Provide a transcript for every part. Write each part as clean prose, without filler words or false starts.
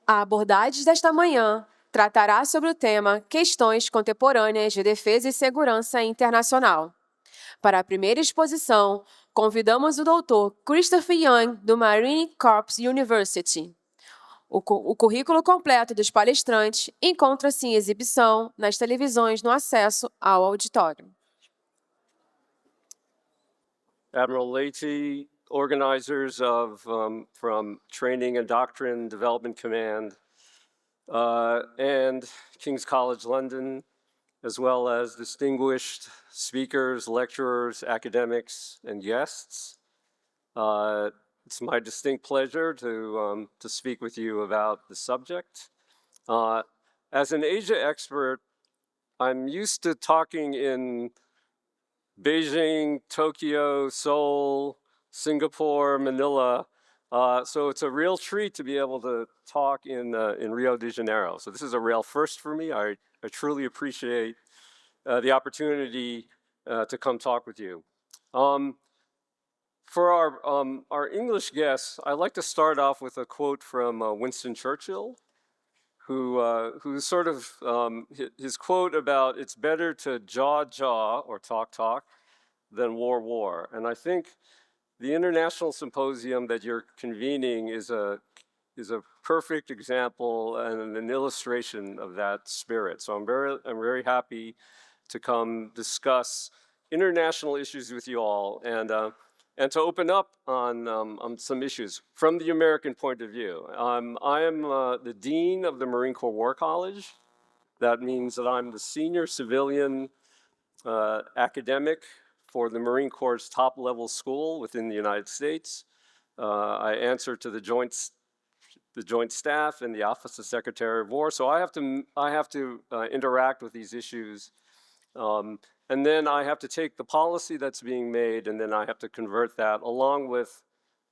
A abordagem desta manhã tratará sobre o tema Questões Contemporâneas de Defesa e Segurança Internacional. Para a primeira exposição, convidamos o Dr. Christopher Young, do Marine Corps University. O currículo completo dos palestrantes encontra-se em exibição nas televisões no acesso ao auditório. Admiral Leahy, organizers from Training and Doctrine Development Command, and King's College London, as well as distinguished speakers, lecturers, academics, and guests. It's my distinct pleasure to speak with you about the subject. As an Asia expert, I'm used to talking in Beijing, Tokyo, Seoul, Singapore, Manila. So it's a real treat to be able to talk in Rio de Janeiro. So this is a real first for me. I truly appreciate the opportunity to come talk with you. For our English guests, I'd like to start off with a quote from Winston Churchill, who sort of, his quote about it's better to jaw or talk than war. And I think the international symposium that you're convening is a perfect example and an illustration of that spirit. So I'm very happy to come discuss international issues with you all and to open up on some issues from the American point of view. I am the Dean of the Marine Corps War College. That means that I'm the senior civilian academic for the Marine Corps' top-level school within the United States. I answer to the Joint Staff and the Office of Secretary of War, so I have to interact with these issues. And then I have to take the policy that's being made, and then I have to convert that along with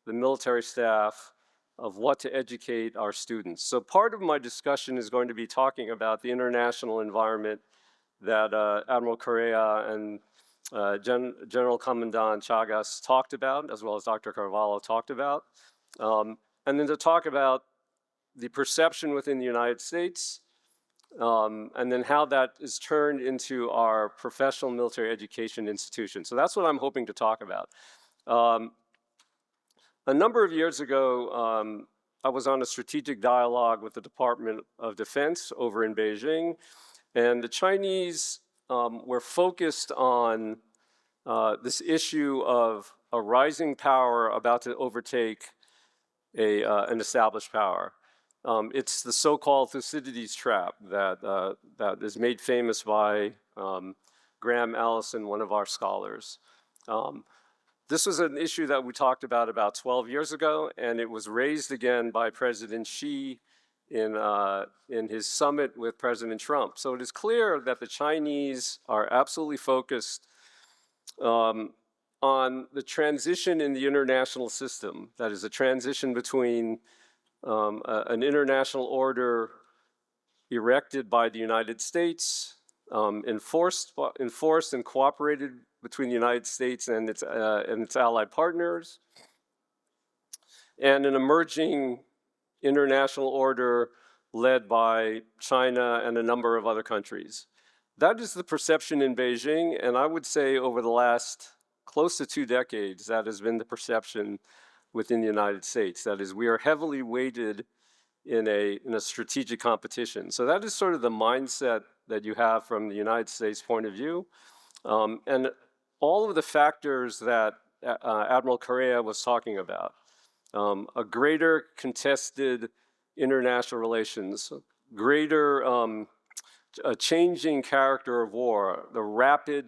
the military staff of what to educate our students. So part of my discussion is going to be talking about the international environment that Admiral Correa and General Commandant Chagas talked about, as well as Dr. Carvalho talked about. And then to talk about the perception within the United States, and then how that is turned into our professional military education institution. So that's what I'm hoping to talk about. A number of years ago, I was on a strategic dialogue with the Department of Defense over in Beijing, and the Chinese were focused on this issue of a rising power about to overtake an established power. It's the so-called Thucydides trap that is made famous by Graham Allison, one of our scholars. This was an issue that we talked about 12 years ago, and it was raised again by President Xi in his summit with President Trump. So it is clear that the Chinese are absolutely focused on the transition in the international system. That is a transition between an international order erected by the United States, enforced and cooperated between the United States and its allied partners, and an emerging international order led by China and a number of other countries. That is the perception in Beijing, and I would say over the last close to 2 decades, that has been the perception within the United States. That is, we are heavily weighted in a strategic competition. So that is sort of the mindset that you have from the United States point of view. And all of the factors that Admiral Correa was talking about, a greater contested international relations, greater a changing character of war, the rapid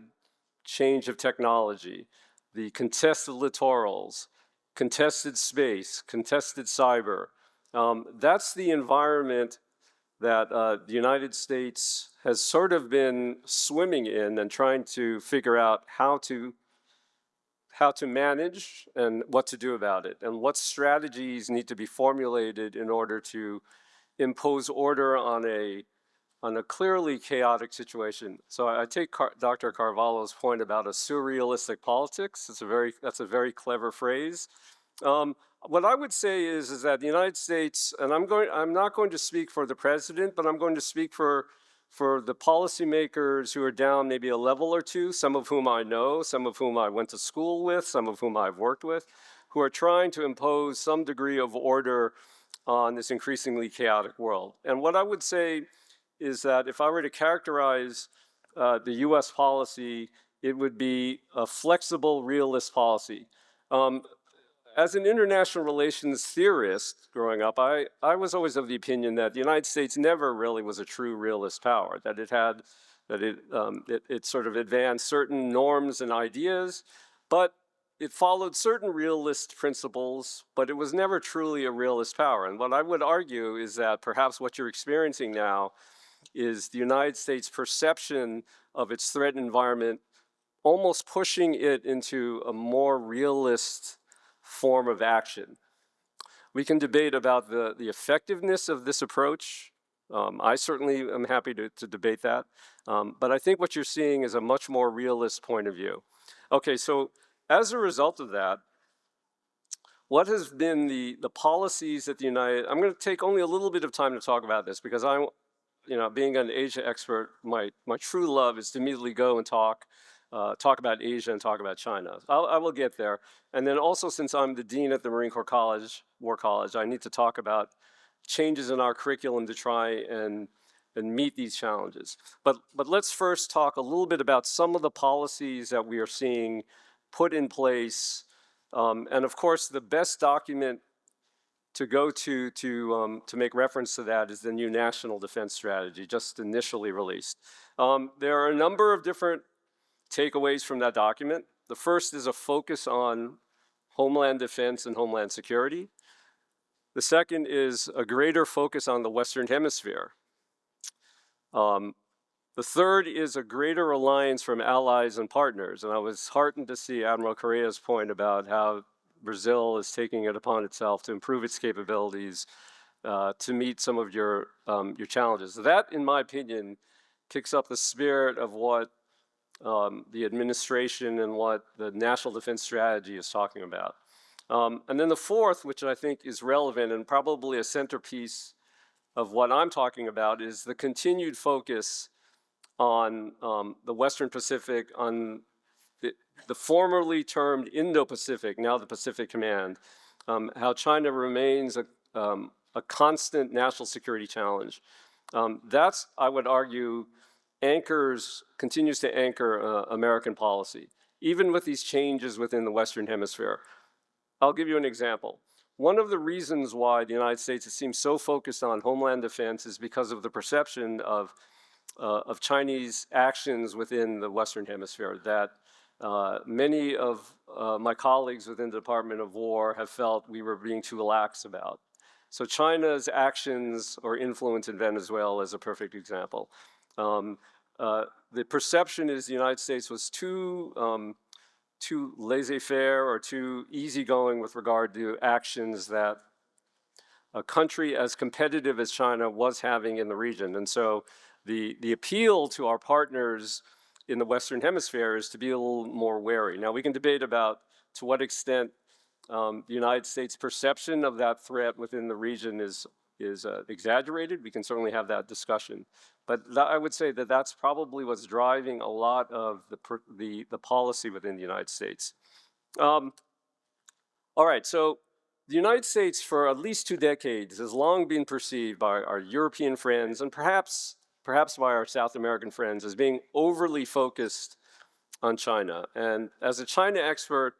change of technology, the contested littorals, contested space, contested cyber. That's the environment that the United States has sort of been swimming in and trying to figure out how to manage and what to do about it, and what strategies need to be formulated in order to impose order on a clearly chaotic situation. So I take Dr. Carvalho's point about a surrealistic politics. That's a very clever phrase. What I would say is that the United States, and I'm not going to speak for the president, but I'm going to speak for the policymakers who are down maybe a level or two, some of whom I know, some of whom I went to school with, some of whom I've worked with, who are trying to impose some degree of order on this increasingly chaotic world. And what I would say is that if I were to characterize the US policy, it would be a flexible, realist policy. As an international relations theorist growing up, I was always of the opinion that the United States never really was a true realist power, that it sort of advanced certain norms and ideas, but it followed certain realist principles, but it was never truly a realist power. And what I would argue is that perhaps what you're experiencing now is the United States' perception of its threat environment almost pushing it into a more realist form of action. We can debate about the effectiveness of this approach. I certainly am happy to debate that. But I think what you're seeing is a much more realist point of view. Okay, so as a result of that, what has been the policies that I'm going to take only a little bit of time to talk about this because being an Asia expert, my true love is to immediately go and talk about Asia and talk about China. I will get there. And then also, since I'm the dean at the Marine Corps College, War College, I need to talk about changes in our curriculum to try and meet these challenges. But let's first talk a little bit about some of the policies that we are seeing put in place. And of course, the best document to go to make reference to that is the new National Defense Strategy, just initially released. There are a number of different takeaways from that document. The first is a focus on homeland defense and homeland security. The second is a greater focus on the Western Hemisphere. The third is a greater reliance from allies and partners. And I was heartened to see Admiral Correa's point about how Brazil is taking it upon itself to improve its capabilities to meet some of your challenges. That, in my opinion, picks up the spirit of what the administration and what the National Defense Strategy is talking about. And then the fourth, which I think is relevant and probably a centerpiece of what I'm talking about, is the continued focus on the Western Pacific, on the formerly termed Indo-Pacific, now the Pacific Command, how China remains a constant national security challenge. That's, I would argue, continues to anchor American policy, even with these changes within the Western Hemisphere. I'll give you an example. One of the reasons why the United States seems so focused on homeland defense is because of the perception of Chinese actions within the Western Hemisphere that many of my colleagues within the Department of War have felt we were being too lax about. So China's actions or influence in Venezuela is a perfect example. The perception is the United States was too laissez-faire or too easygoing with regard to actions that a country as competitive as China was having in the region. And so the appeal to our partners in the Western Hemisphere is to be a little more wary. Now, we can debate about to what extent the United States' perception of that threat within the region is exaggerated. We can certainly have that discussion. But I would say that that's probably what's driving a lot of the policy within the United States. All right, so the United States for at least 2 decades has long been perceived by our European friends and perhaps by our South American friends as being overly focused on China. And as a China expert,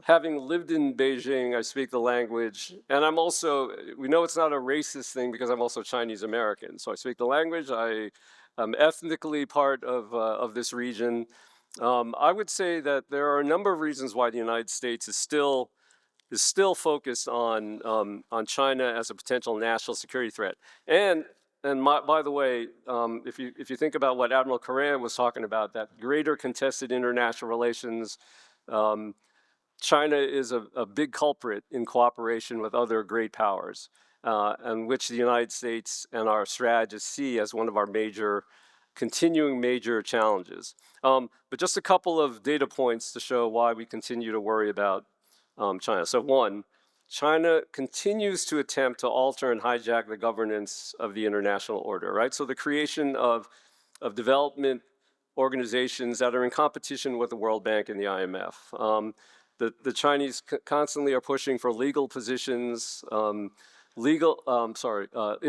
having lived in Beijing, I speak the language, and I'm also, we know it's not a racist thing because I'm also Chinese American. So I speak the language, I'm ethnically part of this region. I would say that there are a number of reasons why the United States is still focused on China as a potential national security threat. And by the way, if you think about what Admiral Correa was talking about, that greater contested international relations, China is a big culprit in cooperation with other great powers, and which the United States and our strategists see as one of our continuing major challenges. But just a couple of data points to show why we continue to worry about China. So one, China continues to attempt to alter and hijack the governance of the international order, right? So the creation of development organizations that are in competition with the World Bank and the IMF. The Chinese constantly are pushing for legal positions,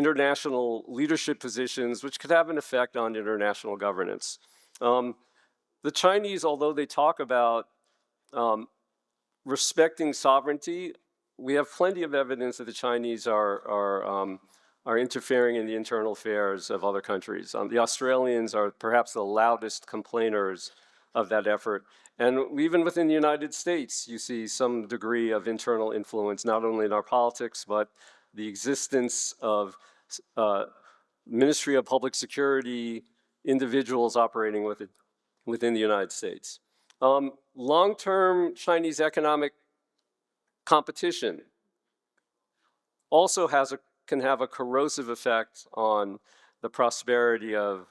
international leadership positions, which could have an effect on international governance. The Chinese, although they talk about respecting sovereignty, we have plenty of evidence that the Chinese are interfering in the internal affairs of other countries. The Australians are perhaps the loudest complainers of that effort. And even within the United States, you see some degree of internal influence, not only in our politics, but the existence of Ministry of Public Security individuals operating within the United States. Long-term Chinese economic competition also can have a corrosive effect on the prosperity of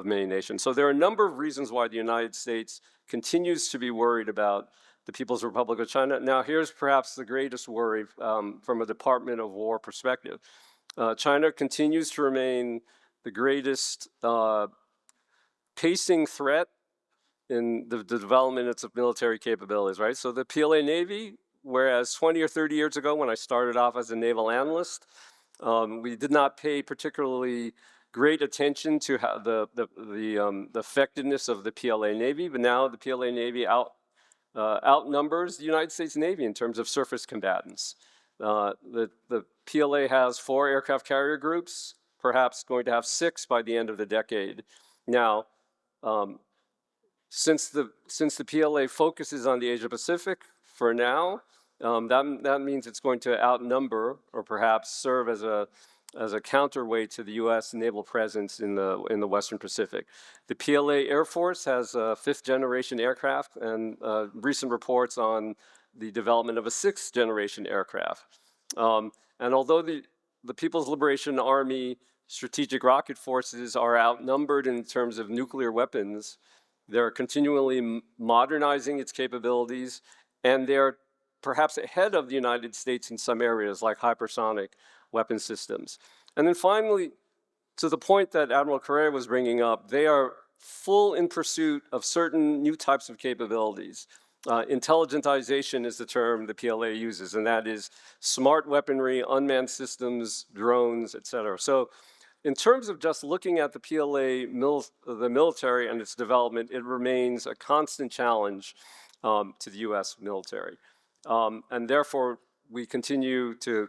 many nations. So there are a number of reasons why the United States continues to be worried about the People's Republic of China. Now, here's perhaps the greatest worry from a Department of War perspective. China continues to remain the greatest pacing threat in the development of its military capabilities, right? So the PLA Navy, whereas 20 or 30 years ago when I started off as a naval analyst, we did not pay particularly great attention to how the effectiveness of the PLA Navy, but now the PLA Navy outnumbers the United States Navy in terms of surface combatants. The PLA has 4 aircraft carrier groups, perhaps going to have 6 by the end of the decade. Now, since the PLA focuses on the Asia Pacific for now, that means it's going to outnumber or perhaps serve as a counterweight to the U.S. naval presence in the Western Pacific. The PLA Air Force has a 5th-generation aircraft, and recent reports on the development of a 6th-generation aircraft. And although the People's Liberation Army strategic rocket forces are outnumbered in terms of nuclear weapons, they're continually modernizing its capabilities, and they're perhaps ahead of the United States in some areas like hypersonic weapon systems. And then finally, to the point that Admiral Correa was bringing up, they are full in pursuit of certain new types of capabilities. Intelligentization is the term the PLA uses, and that is smart weaponry, unmanned systems, drones, et cetera. So in terms of just looking at the PLA, the military and its development, it remains a constant challenge to the U.S. military. And therefore, we continue to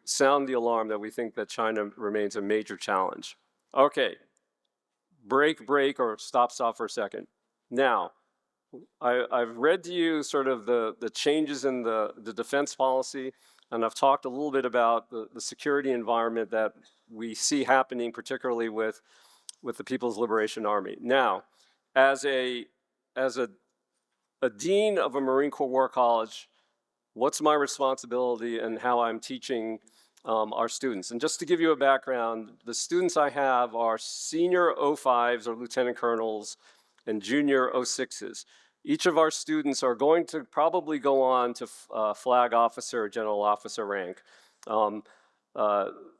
sound the alarm that we think that China remains a major challenge. Okay, break, or stop for a second. Now, I've read to you sort of the changes in the defense policy, and I've talked a little bit about the security environment that we see happening, particularly with the People's Liberation Army. Now, as a dean of a Marine Corps War College, what's my responsibility and how I'm teaching our students? And just to give you a background, the students I have are senior 05s or lieutenant colonels and junior 06s. Each of our students are going to probably go on to flag officer or general officer rank.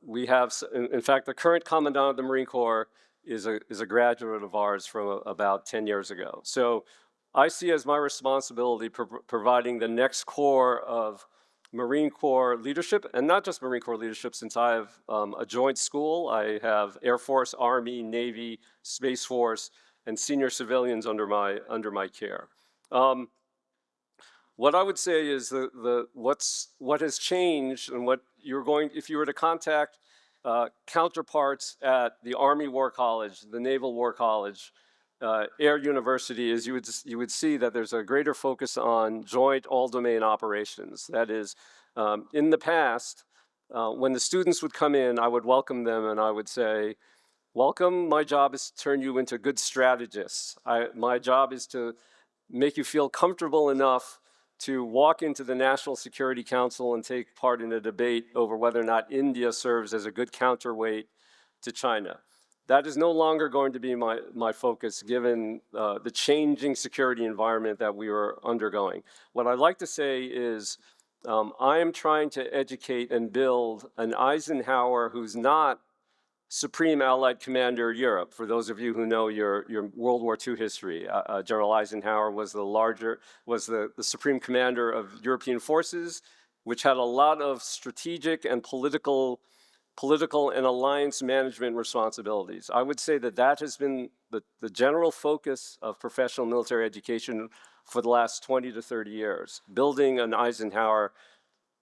We have, in fact, the current commandant of the Marine Corps is a graduate of ours from about 10 years ago. So I see as my responsibility providing the next core of Marine Corps leadership, and not just Marine Corps leadership, since I have a joint school. I have Air Force, Army, Navy, Space Force, and senior civilians under my care. What I would say is what has changed, and what you're going, if you were to contact counterparts at the Army War College, the Naval War College, Air University, is you would see that there's a greater focus on joint all-domain operations. That is, in the past, when the students would come in, I would welcome them and I would say, welcome, my job is to turn you into good strategists. My job is to make you feel comfortable enough to walk into the National Security Council and take part in a debate over whether or not India serves as a good counterweight to China. That is no longer going to be my focus given the changing security environment that we are undergoing. What I'd like to say is I am trying to educate and build an Eisenhower who's not Supreme Allied Commander Europe. For those of you who know your World War II history, General Eisenhower was the Supreme Commander of European forces, which had a lot of strategic and political and alliance management responsibilities. I would say that that has been the general focus of professional military education for the last 20 to 30 years, building an Eisenhower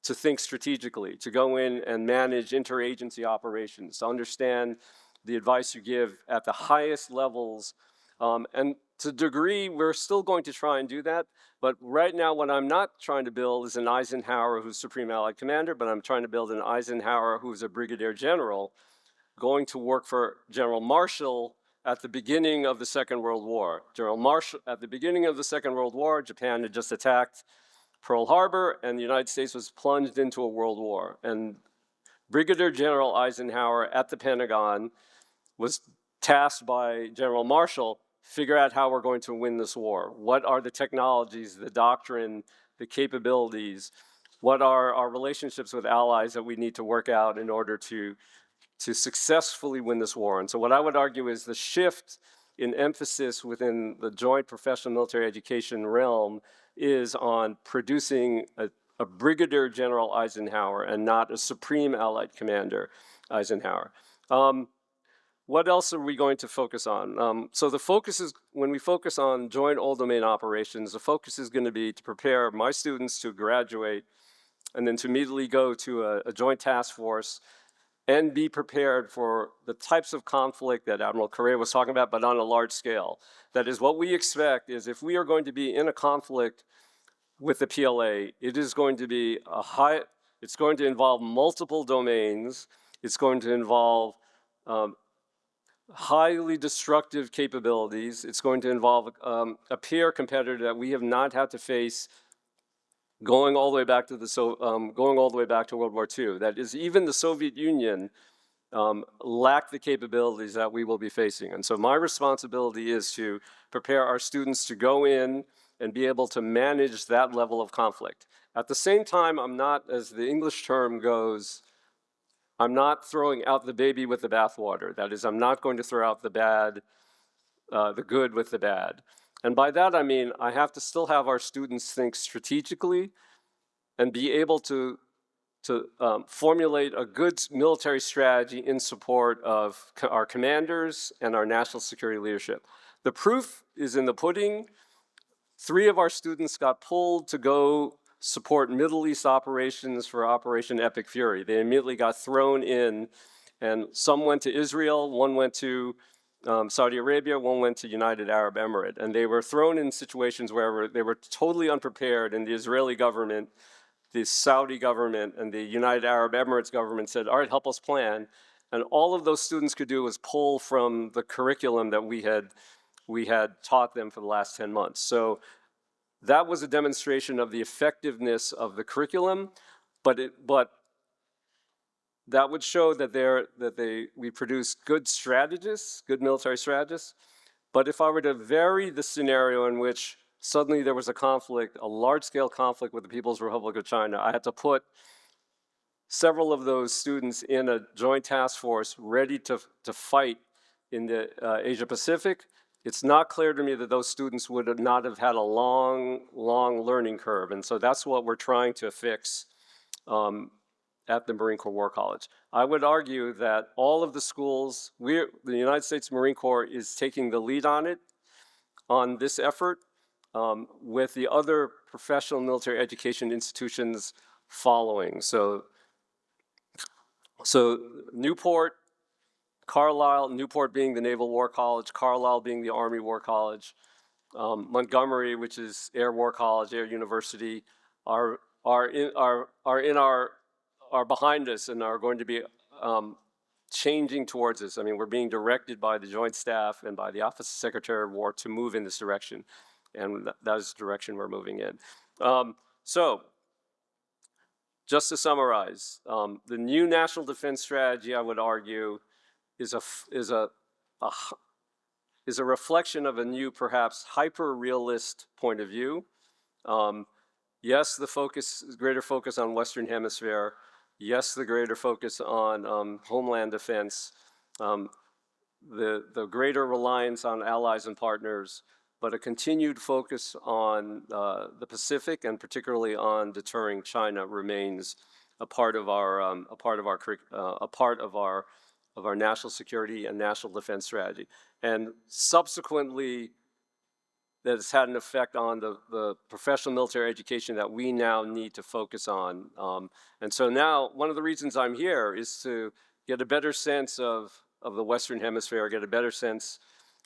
to think strategically, to go in and manage interagency operations, to understand the advice you give at the highest levels. And to a degree, we're still going to try and do that. But right now, what I'm not trying to build is an Eisenhower who's Supreme Allied Commander, but I'm trying to build an Eisenhower who's a Brigadier General going to work for General Marshall at the beginning of the Second World War. General Marshall, at the beginning of the Second World War, Japan had just attacked Pearl Harbor, and the United States was plunged into a world war. And Brigadier General Eisenhower at the Pentagon was tasked by General Marshall, figure out how we're going to win this war. What are the technologies, the doctrine, the capabilities? What are our relationships with allies that we need to work out in order to successfully win this war? And so what I would argue is the shift in emphasis within the joint professional military education realm is on producing a Brigadier General Eisenhower and not a Supreme Allied Commander Eisenhower. What else are we going to focus on? So the focus is, when we focus on joint all-domain operations, the focus is going to be to prepare my students to graduate and then to immediately go to a joint task force and be prepared for the types of conflict that Admiral Correa was talking about, but on a large scale. That is, what we expect is if we are going to be in a conflict with the PLA, it is going to be it's going to involve multiple domains. It's going to involve highly destructive capabilities. It's going to involve a peer competitor that we have not had to face going all the way back to World War II. That is, even the Soviet Union lacked the capabilities that we will be facing. And so my responsibility is to prepare our students to go in and be able to manage that level of conflict. At the same time, I'm not, as the English term goes, I'm not throwing out the baby with the bathwater. That is, I'm not going to throw out the good with the bad. And by that, I mean, I have to still have our students think strategically and be able to formulate a good military strategy in support of our commanders and our national security leadership. The proof is in the pudding. 3 of our students got pulled to go support Middle East operations for Operation Epic Fury. They immediately got thrown in, and some went to Israel, one went to Saudi Arabia, one went to United Arab Emirates, and they were thrown in situations where they were totally unprepared, and the Israeli government, the Saudi government, and the United Arab Emirates government said, all right, help us plan. And all of those students could do was pull from the curriculum that we had taught them for the last 10 months. So that was a demonstration of the effectiveness of the curriculum, but that would show that we produced good strategists, good military strategists. But if I were to vary the scenario in which suddenly there was a conflict, a large-scale conflict with the People's Republic of China, I had to put several of those students in a joint task force ready to fight in the Asia Pacific. It's not clear to me that those students would not have had a long learning curve. And so that's what we're trying to fix at the Marine Corps War College. I would argue that all of the schools, the United States Marine Corps is taking the lead on this effort, with the other professional military education institutions following. So Newport, Carlisle, Newport being the Naval War College, Carlisle being the Army War College, Montgomery, which is Air War College, Air University, are behind us and are going to be changing towards us. I mean, we're being directed by the Joint Staff and by the Office of Secretary of War to move in this direction, and that is the direction we're moving in. So, just to summarize, the new National Defense Strategy, I would argue, is a is a reflection of a new, perhaps hyper-realist point of view. Yes, the greater focus on Western Hemisphere. Yes, the greater focus on homeland defense. The greater reliance on allies and partners, but a continued focus on the Pacific and particularly on deterring China remains a part of our national security and national defense strategy. And subsequently, that has had an effect on the professional military education that we now need to focus on. And so now, one of the reasons I'm here is to get a better sense of the Western Hemisphere, get a better sense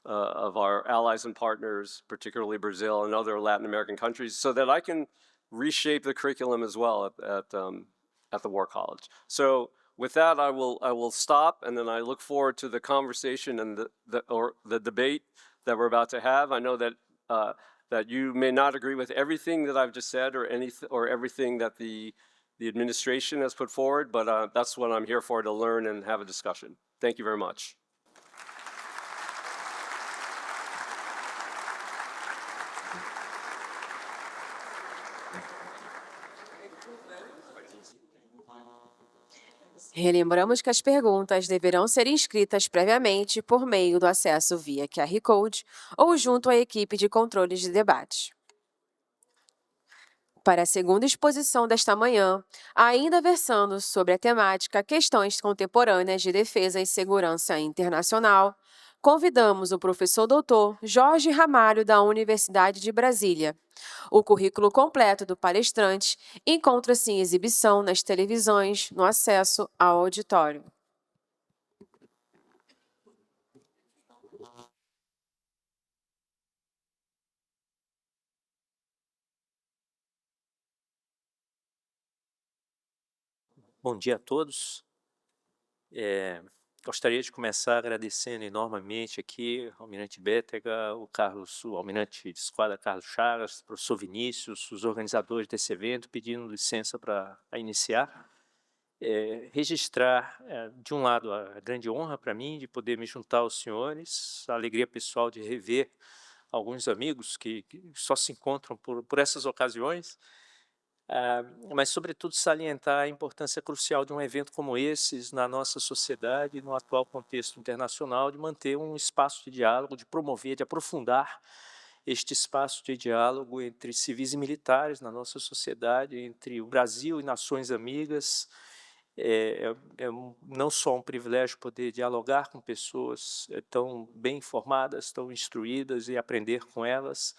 of our allies and partners, particularly Brazil and other Latin American countries, so that I can reshape the curriculum as well at the War College. So with that, I will stop, and then I look forward to the conversation and the debate that we're about to have. I know that that you may not agree with everything that I've just said or everything that the administration has put forward, but that's what I'm here for, to learn and have a discussion. Thank you very much. Relembramos que as perguntas deverão ser inscritas previamente por meio do acesso via QR Code ou junto à equipe de controle de debate. Para a segunda exposição desta manhã, ainda versando sobre a temática Questões Contemporâneas de Defesa e Segurança Internacional, convidamos o professor doutor Jorge Ramalho, da Universidade de Brasília. O currículo completo do palestrante encontra-se em exibição nas televisões no acesso ao auditório. Bom dia a todos. Gostaria de começar agradecendo enormemente aqui ao Almirante Bétega, o Almirante de Esquadra Carlos Chagas, o professor Vinícius, os organizadores desse evento, pedindo licença para iniciar. Registrar, de um lado, a grande honra para mim de poder me juntar aos senhores, a alegria pessoal de rever alguns amigos que só se encontram por essas ocasiões, mas, sobretudo, salientar a importância crucial de um evento como esse na nossa sociedade, no atual contexto internacional, de manter um espaço de diálogo, de promover, de aprofundar este espaço de diálogo entre civis e militares na nossa sociedade, entre o Brasil e nações amigas. Não só um privilégio poder dialogar com pessoas tão bem informadas, tão instruídas e aprender com elas,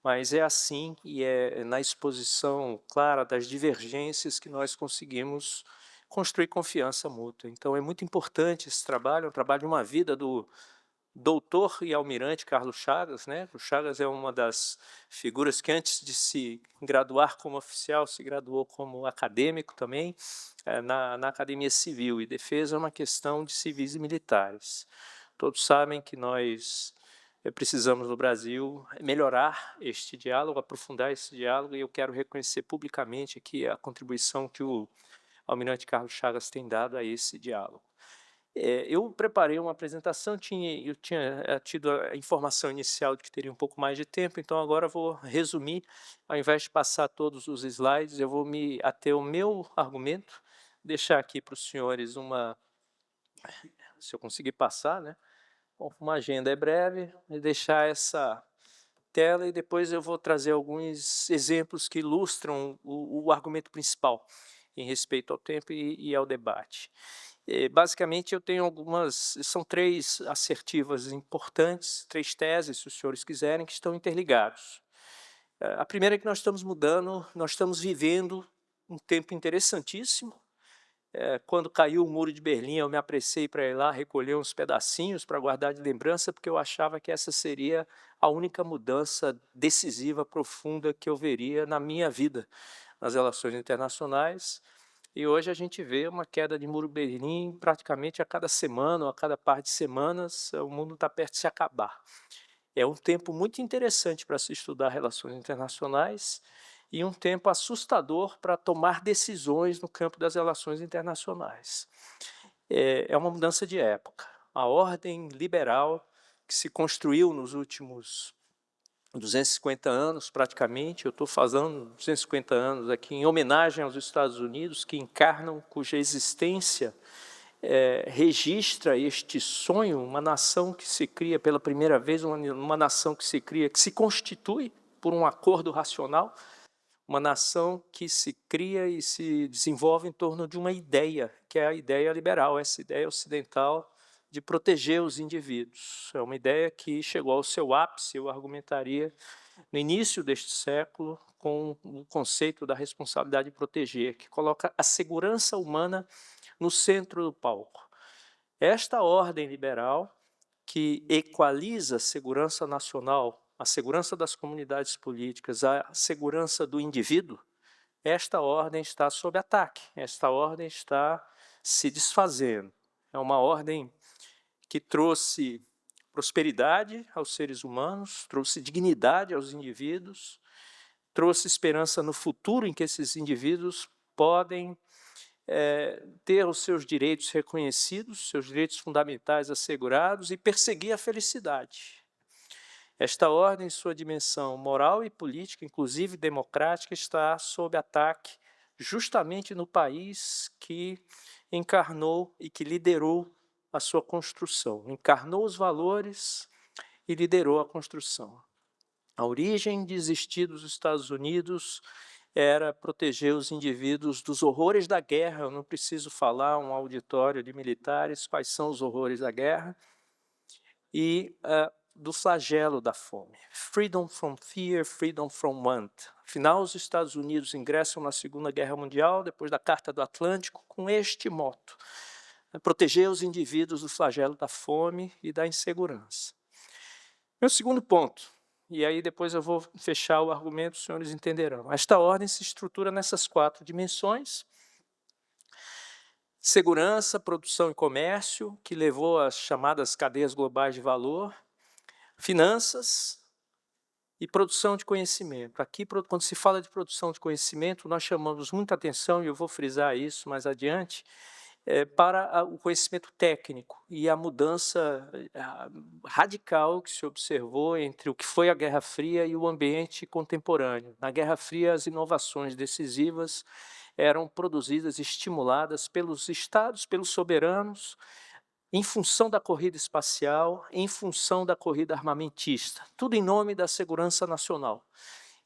mas é assim e é na exposição clara das divergências que nós conseguimos construir confiança mútua. Então, é muito importante esse trabalho, é um trabalho de uma vida do doutor e almirante Carlos Chagas, né? O Chagas é uma das figuras que, antes de se graduar como oficial, se graduou como acadêmico também, na Academia Civil, e defesa é uma questão de civis e militares. Todos sabem que nós precisamos, no Brasil, melhorar este diálogo, aprofundar esse diálogo, e eu quero reconhecer publicamente aqui a contribuição que o almirante Carlos Chagas tem dado a esse diálogo. Eu preparei uma apresentação, eu tinha tido a informação inicial de que teria um pouco mais de tempo, então agora vou resumir, ao invés de passar todos os slides, eu vou me ater ao meu argumento, deixar aqui para os senhores se eu conseguir passar, né? Bom, uma agenda é breve, e deixar essa tela, e depois eu vou trazer alguns exemplos que ilustram o argumento principal em respeito ao tempo e ao debate. Basicamente, eu tenho são 3 assertivas importantes, 3 teses, se os senhores quiserem, que estão interligados. A primeira é que nós estamos mudando, nós estamos vivendo um tempo interessantíssimo. Quando caiu o Muro de Berlim, eu me apressei para ir lá recolher uns pedacinhos para guardar de lembrança, porque eu achava que essa seria a única mudança decisiva, profunda, que eu veria na minha vida nas relações internacionais. E hoje a gente vê uma queda de Muro de Berlim praticamente a cada semana ou a cada par de semanas. O mundo está perto de se acabar. É um tempo muito interessante para se estudar relações internacionais e um tempo assustador para tomar decisões no campo das relações internacionais. É uma mudança de época. a ordem liberal que se construiu nos últimos 250 anos, praticamente. Eu estou fazendo 250 anos aqui em homenagem aos Estados Unidos, que encarnam, cuja existência registra este sonho, uma nação que se cria pela primeira vez, uma nação que se cria, que se constitui por um acordo racional, uma nação que se cria e se desenvolve em torno de uma ideia, que é a ideia liberal, essa ideia ocidental de proteger os indivíduos. É uma ideia que chegou ao seu ápice, eu argumentaria, no início deste século, com o conceito da responsabilidade de proteger, que coloca a segurança humana no centro do palco. Esta ordem liberal, que equaliza a segurança nacional, a segurança das comunidades políticas, a segurança do indivíduo, esta ordem está sob ataque, esta ordem está se desfazendo. É uma ordem que trouxe prosperidade aos seres humanos, trouxe dignidade aos indivíduos, trouxe esperança no futuro em que esses indivíduos podem ter os seus direitos reconhecidos, seus direitos fundamentais assegurados e perseguir a felicidade. Esta ordem, em sua dimensão moral e política, inclusive democrática, está sob ataque justamente no país que encarnou e que liderou a sua construção, encarnou os valores e liderou a construção. A origem de existir dos Estados Unidos era proteger os indivíduos dos horrores da guerra. Eu não preciso falar a um auditório de militares quais são os horrores da guerra, e do flagelo da fome. Freedom from fear, freedom from want. Afinal, os Estados Unidos ingressam na Segunda Guerra Mundial, depois da Carta do Atlântico, com este moto: proteger os indivíduos do flagelo da fome e da insegurança. Meu segundo ponto, e aí depois eu vou fechar o argumento, os senhores entenderão. Esta ordem se estrutura nessas 4 dimensões: segurança, produção e comércio, que levou às chamadas cadeias globais de valor, finanças e produção de conhecimento. Aqui, quando se fala de produção de conhecimento, nós chamamos muita atenção, e eu vou frisar isso mais adiante, para o conhecimento técnico e a mudança radical que se observou entre o que foi a Guerra Fria e o ambiente contemporâneo. Na Guerra Fria, as inovações decisivas eram produzidas, estimuladas pelos estados, pelos soberanos, em função da corrida espacial, em função da corrida armamentista, tudo em nome da segurança nacional.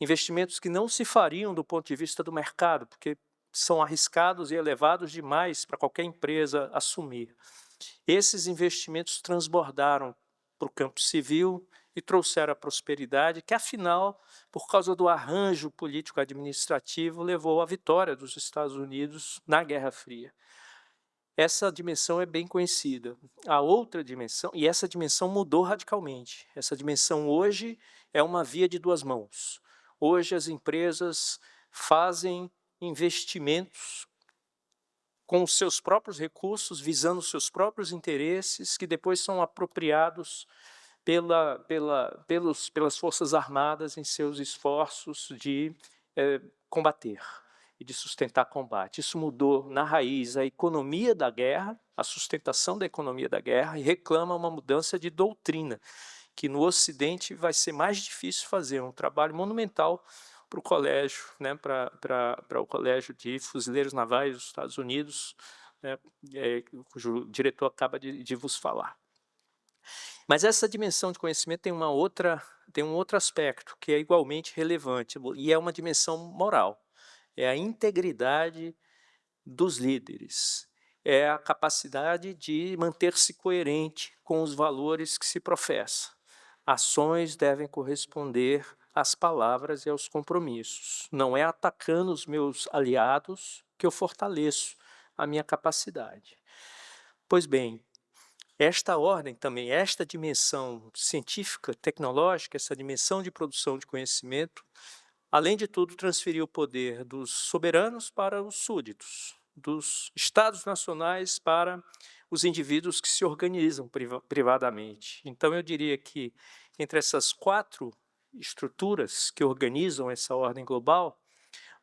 Investimentos que não se fariam do ponto de vista do mercado, porque são arriscados e elevados demais para qualquer empresa assumir. Esses investimentos transbordaram para o campo civil e trouxeram a prosperidade que, afinal, por causa do arranjo político-administrativo, levou à vitória dos Estados Unidos na Guerra Fria. Essa dimensão é bem conhecida. A outra dimensão, e essa dimensão mudou radicalmente. Essa dimensão hoje é uma via de 2 mãos. Hoje as empresas fazem investimentos com os seus próprios recursos, visando os seus próprios interesses, que depois são apropriados pelas Forças Armadas em seus esforços de combater e de sustentar combate. Isso mudou na raiz a economia da guerra, a sustentação da economia da guerra, e reclama uma mudança de doutrina, que no Ocidente vai ser mais difícil fazer, um trabalho monumental para o colégio, né, para o Colégio de Fuzileiros Navais dos Estados Unidos, né, cujo diretor acaba de vos falar. Mas essa dimensão de conhecimento tem um outro aspecto que é igualmente relevante, e é uma dimensão moral. É a integridade dos líderes, é a capacidade de manter-se coerente com os valores que se professa. Ações devem corresponder às palavras e aos compromissos. Não é atacando os meus aliados que eu fortaleço a minha capacidade. Pois bem, esta ordem também, esta dimensão científica, tecnológica, essa dimensão de produção de conhecimento, além de tudo, transferiu o poder dos soberanos para os súditos, dos estados nacionais para os indivíduos que se organizam privadamente. Então, eu diria que entre essas 4 estruturas que organizam essa ordem global,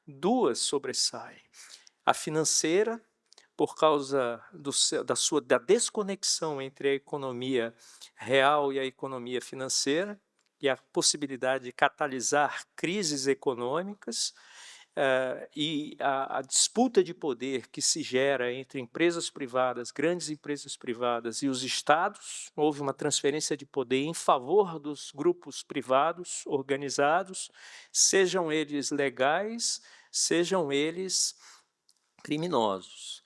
2 sobressaem: a financeira, por causa da desconexão entre a economia real e a economia financeira, e a possibilidade de catalisar crises econômicas, e a disputa de poder que se gera entre empresas privadas, grandes empresas privadas e os estados. Houve uma transferência de poder em favor dos grupos privados organizados, sejam eles legais, sejam eles criminosos.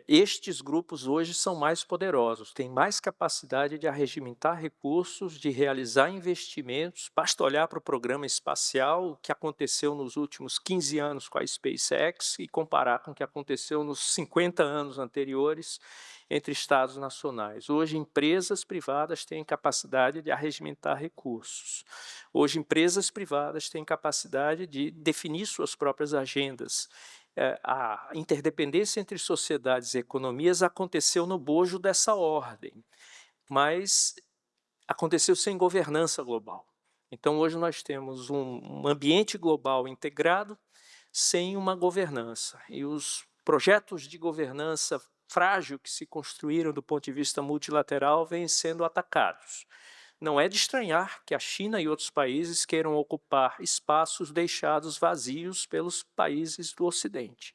Estes grupos hoje são mais poderosos, têm mais capacidade de arregimentar recursos, de realizar investimentos. Basta olhar para o programa espacial, o que aconteceu nos últimos 15 anos com a SpaceX, e comparar com o que aconteceu nos 50 anos anteriores entre estados nacionais. Hoje, empresas privadas têm capacidade de arregimentar recursos. Hoje, empresas privadas têm capacidade de definir suas próprias agendas. A interdependência entre sociedades e economias aconteceu no bojo dessa ordem, mas aconteceu sem governança global. Então, hoje nós temos um ambiente global integrado sem uma governança, e os projetos de governança frágil que se construíram do ponto de vista multilateral vêm sendo atacados. Não é de estranhar que a China e outros países queiram ocupar espaços deixados vazios pelos países do Ocidente,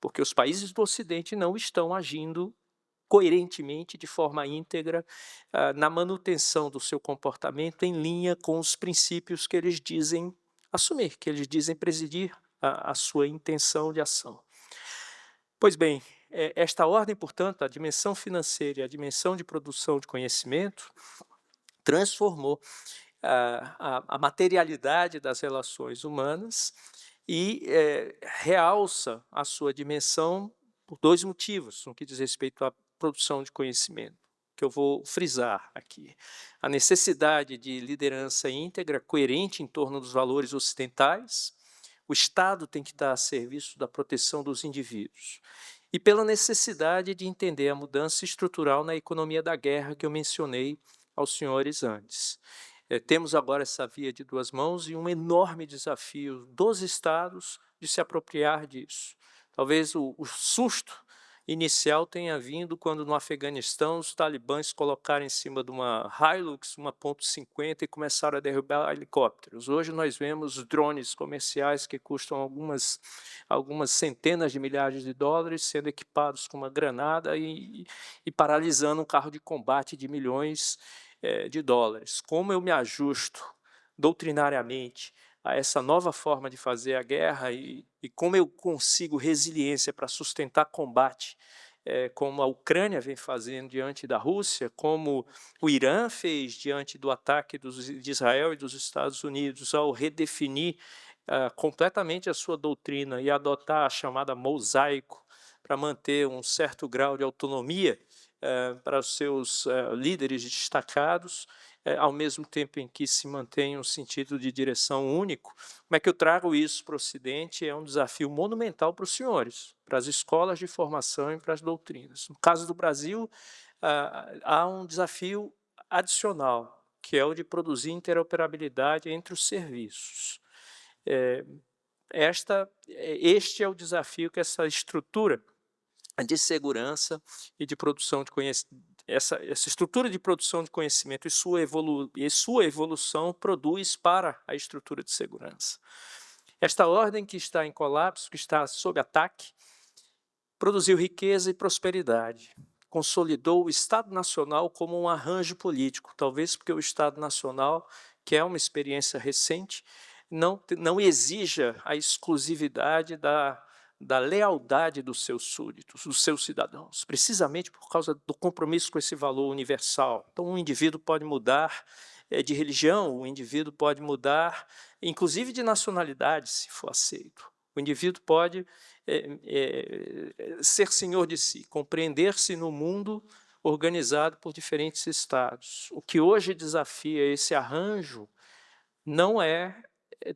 porque os países do Ocidente não estão agindo coerentemente, de forma íntegra, na manutenção do seu comportamento em linha com os princípios que eles dizem assumir, que eles dizem presidir a sua intenção de ação. Pois bem, esta ordem, portanto, a dimensão financeira e a dimensão de produção de conhecimento, transformou a materialidade das relações humanas e realça a sua dimensão por dois motivos, no que diz respeito à produção de conhecimento, que eu vou frisar aqui. A necessidade de liderança íntegra, coerente em torno dos valores ocidentais. O Estado tem que estar a serviço da proteção dos indivíduos. E pela necessidade de entender a mudança estrutural na economia da guerra que eu mencionei aos senhores antes. Temos agora essa via de duas mãos e um enorme desafio dos estados de se apropriar disso. Talvez o susto inicial tenha vindo quando no Afeganistão os talibãs colocaram em cima de uma Hilux, uma .50, e começaram a derrubar helicópteros. Hoje nós vemos drones comerciais que custam algumas centenas de milhares de dólares sendo equipados com uma granada e paralisando um carro de combate de milhões de dólares. Como eu me ajusto doutrinariamente a essa nova forma de fazer a guerra e como eu consigo resiliência para sustentar combate, como a Ucrânia vem fazendo diante da Rússia, como o Irã fez diante do ataque de Israel e dos Estados Unidos ao redefinir completamente a sua doutrina e adotar a chamada mosaico para manter um certo grau de autonomia para os seus líderes destacados, ao mesmo tempo em que se mantém um sentido de direção único. Como é que eu trago isso para o Ocidente? É um desafio monumental para os senhores, para as escolas de formação e para as doutrinas. No caso do Brasil, há um desafio adicional, que é o de produzir interoperabilidade entre os serviços. Este é o desafio que essa estrutura de segurança e de produção de conhecimento, essa estrutura de produção de conhecimento e sua evolução produz para a estrutura de segurança. Esta ordem que está em colapso, que está sob ataque, produziu riqueza e prosperidade, consolidou o Estado Nacional como um arranjo político, talvez porque o Estado Nacional, que é uma experiência recente, não exija a exclusividade da lealdade dos seus súditos, dos seus cidadãos, precisamente por causa do compromisso com esse valor universal. Então, um indivíduo pode mudar de religião, um indivíduo pode mudar, inclusive de nacionalidade, se for aceito. O indivíduo pode ser senhor de si, compreender-se no mundo organizado por diferentes estados. O que hoje desafia esse arranjo não é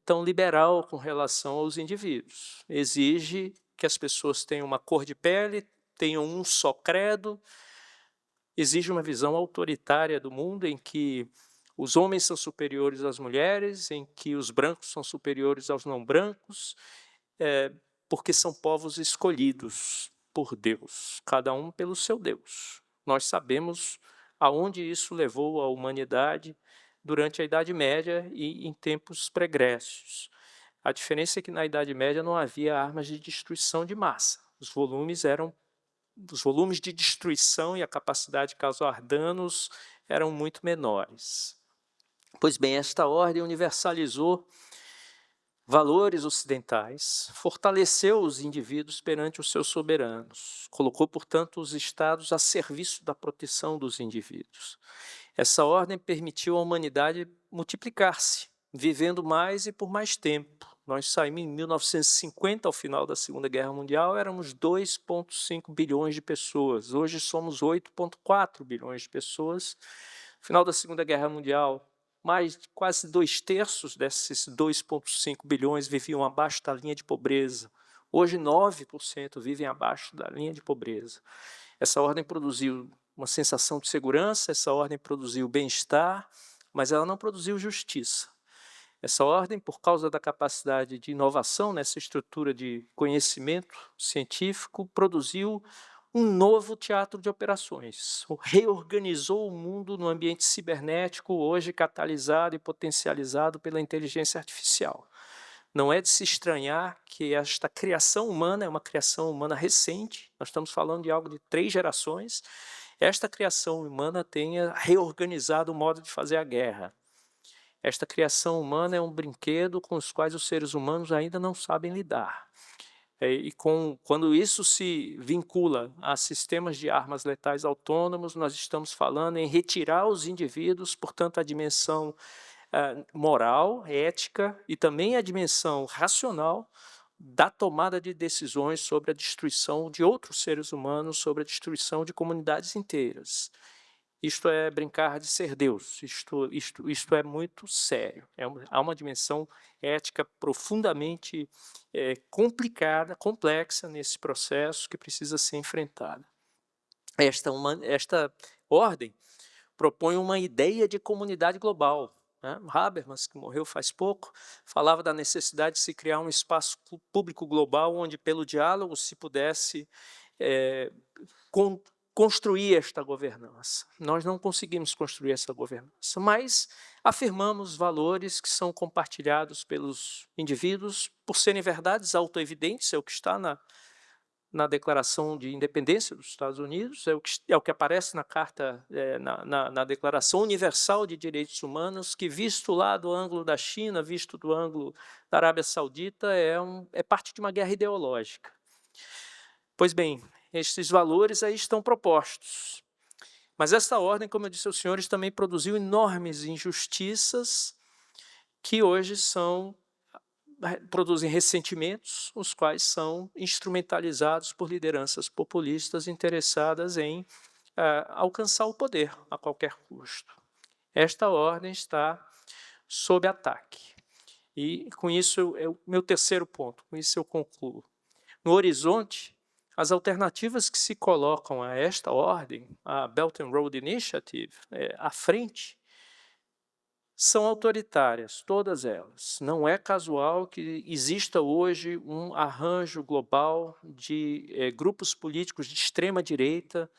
tão liberal com relação aos indivíduos. Exige que as pessoas tenham uma cor de pele, tenham um só credo, exige uma visão autoritária do mundo em que os homens são superiores às mulheres, em que os brancos são superiores aos não brancos, porque são povos escolhidos. por Deus, cada um pelo seu Deus. Nós sabemos aonde isso levou a humanidade durante a Idade Média e em tempos pregressos. A diferença é que na Idade Média não havia armas de destruição de massa. Os volumes de destruição e a capacidade de causar danos eram muito menores. Pois bem, esta ordem universalizou valores ocidentais, fortaleceu os indivíduos perante os seus soberanos, colocou, portanto, os estados a serviço da proteção dos indivíduos. Essa ordem permitiu à humanidade multiplicar-se, vivendo mais e por mais tempo. Nós saímos em 1950, ao final da Segunda Guerra Mundial, éramos 2,5 bilhões de pessoas. Hoje somos 8,4 bilhões de pessoas. No final da Segunda Guerra Mundial, quase 2/3 desses 2,5 bilhões viviam abaixo da linha de pobreza. Hoje, 9% vivem abaixo da linha de pobreza. Essa ordem produziu uma sensação de segurança, essa ordem produziu bem-estar, mas ela não produziu justiça. Essa ordem, por causa da capacidade de inovação nessa estrutura de conhecimento científico, produziu um novo teatro de operações, reorganizou o mundo no ambiente cibernético, hoje catalisado e potencializado pela inteligência artificial. Não é de se estranhar que esta criação humana é uma criação humana recente, nós estamos falando de algo de 3 gerações, esta criação humana tenha reorganizado o modo de fazer a guerra. Esta criação humana é um brinquedo com os quais os seres humanos ainda não sabem lidar. Quando isso se vincula a sistemas de armas letais autônomos, nós estamos falando em retirar os indivíduos, portanto, a dimensão moral, ética e também a dimensão racional da tomada de decisões sobre a destruição de outros seres humanos, sobre a destruição de comunidades inteiras. Isto é brincar de ser Deus, isto é muito sério. Há uma dimensão ética profundamente complicada, complexa nesse processo que precisa ser enfrentada. Esta ordem propõe uma ideia de comunidade global. Habermas, que morreu faz pouco, falava da necessidade de se criar um espaço público global onde, pelo diálogo, se pudesse construir esta governança. Nós não conseguimos construir essa governança, mas afirmamos valores que são compartilhados pelos indivíduos por serem verdades autoevidentes, é o que está na Declaração de Independência dos Estados Unidos, é o que aparece na Carta, na Declaração Universal de Direitos Humanos, que, visto lá do ângulo da China, visto do ângulo da Arábia Saudita, é parte de uma guerra ideológica. Pois bem, estes valores aí estão propostos. Mas essa ordem, como eu disse aos senhores, também produziu enormes injustiças que hoje produzem ressentimentos, os quais são instrumentalizados por lideranças populistas interessadas em alcançar o poder a qualquer custo. Esta ordem está sob ataque. E com isso é o meu terceiro ponto, com isso eu concluo. No horizonte, as alternativas que se colocam a esta ordem, a Belt and Road Initiative, à frente, são autoritárias, todas elas. Não é casual que exista hoje um arranjo global de grupos políticos de extrema-direita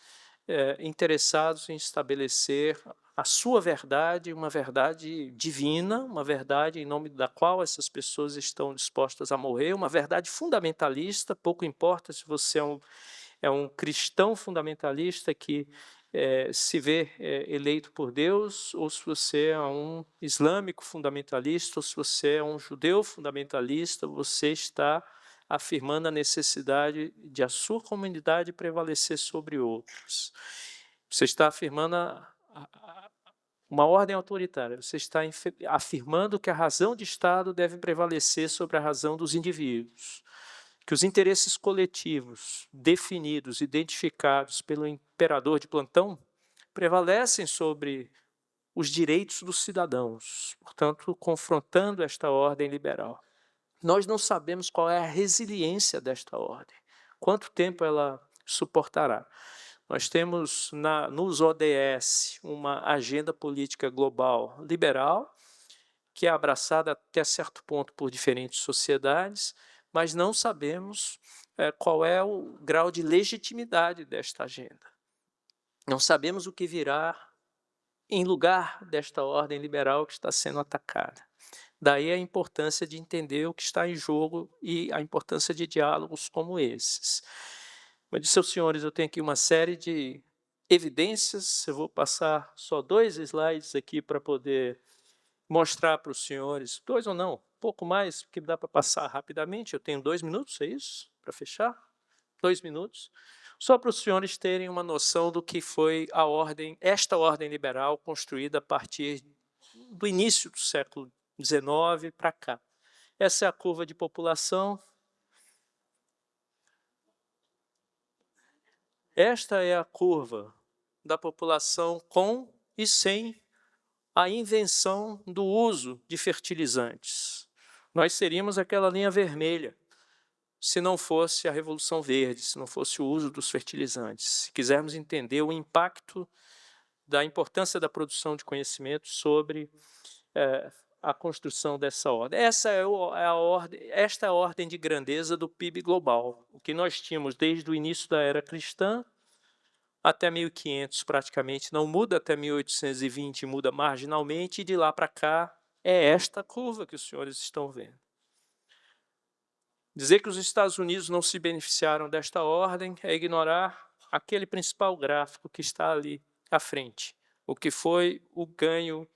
interessados em estabelecer a sua verdade, uma verdade divina, uma verdade em nome da qual essas pessoas estão dispostas a morrer, uma verdade fundamentalista, pouco importa se você é um cristão fundamentalista que se vê eleito por Deus, ou se você é um islâmico fundamentalista, ou se você é um judeu fundamentalista, você está afirmando a necessidade de a sua comunidade prevalecer sobre outros. Você está afirmando uma ordem autoritária, você está afirmando que a razão de Estado deve prevalecer sobre a razão dos indivíduos, que os interesses coletivos definidos, identificados pelo imperador de plantão, prevalecem sobre os direitos dos cidadãos, portanto, confrontando esta ordem liberal. Nós não sabemos qual é a resiliência desta ordem, quanto tempo ela suportará. Nós temos nos ODS uma agenda política global liberal, que é abraçada até certo ponto por diferentes sociedades, mas não sabemos qual é o grau de legitimidade desta agenda. Não sabemos o que virá em lugar desta ordem liberal que está sendo atacada. Daí a importância de entender o que está em jogo e a importância de diálogos como esses. Mas disse aos senhores, eu tenho aqui uma série de evidências, eu vou passar só 2 slides aqui para poder mostrar para os senhores, 2 ou não, pouco mais, porque dá para passar rapidamente, eu tenho 2 minutos, é isso? Para fechar? 2 minutos. Só para os senhores terem uma noção do que foi esta ordem liberal construída a partir do início do século XIX para cá. Essa é a curva de população. Esta é a curva da população com e sem a invenção do uso de fertilizantes. Nós seríamos aquela linha vermelha, se não fosse a Revolução Verde, se não fosse o uso dos fertilizantes. Se quisermos entender o impacto da importância da produção de conhecimento sobre a construção dessa ordem. Esta é a ordem de grandeza do PIB global, o que nós tínhamos desde o início da era cristã até 1500 praticamente, não muda até 1820, muda marginalmente, e de lá para cá é esta curva que os senhores estão vendo. Dizer que os Estados Unidos não se beneficiaram desta ordem é ignorar aquele principal gráfico que está ali à frente, o que foi o ganho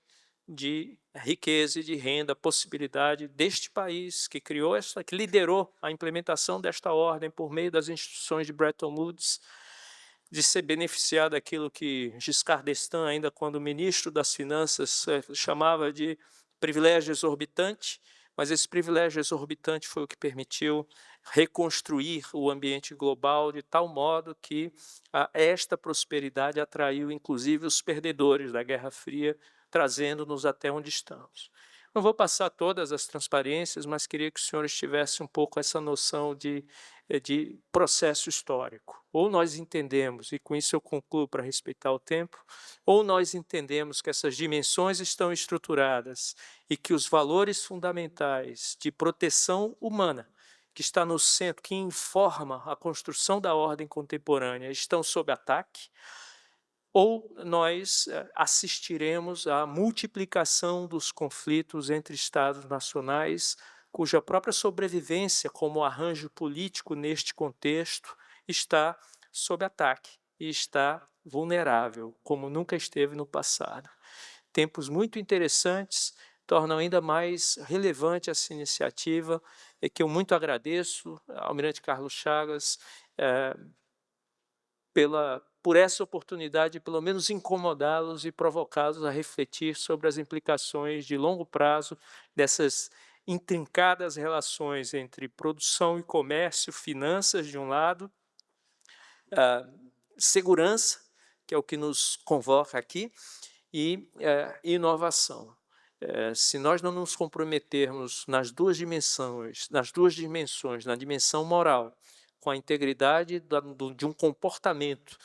de riqueza e de renda, a possibilidade deste país que que liderou a implementação desta ordem por meio das instituições de Bretton Woods, de ser beneficiado daquilo que Giscard d'Estaing, ainda quando ministro das Finanças, chamava de privilégio exorbitante, mas esse privilégio exorbitante foi o que permitiu reconstruir o ambiente global de tal modo que esta prosperidade atraiu, inclusive, os perdedores da Guerra Fria, trazendo-nos até onde estamos. Não vou passar todas as transparências, mas queria que os senhores tivessem um pouco essa noção de processo histórico. Ou nós entendemos, e com isso eu concluo para respeitar o tempo, ou nós entendemos que essas dimensões estão estruturadas e que os valores fundamentais de proteção humana, que está no centro, que informa a construção da ordem contemporânea, estão sob ataque, ou nós assistiremos à multiplicação dos conflitos entre Estados nacionais, cuja própria sobrevivência como arranjo político neste contexto está sob ataque e está vulnerável, como nunca esteve no passado. Tempos muito interessantes tornam ainda mais relevante essa iniciativa, que eu muito agradeço ao Almirante Carlos Chagas por essa oportunidade de, pelo menos, incomodá-los e provocá-los a refletir sobre as implicações de longo prazo dessas intrincadas relações entre produção e comércio, finanças de um lado, segurança, que é o que nos convoca aqui, e inovação. Se nós não nos comprometermos nas duas dimensões, na dimensão moral, com a integridade de um comportamento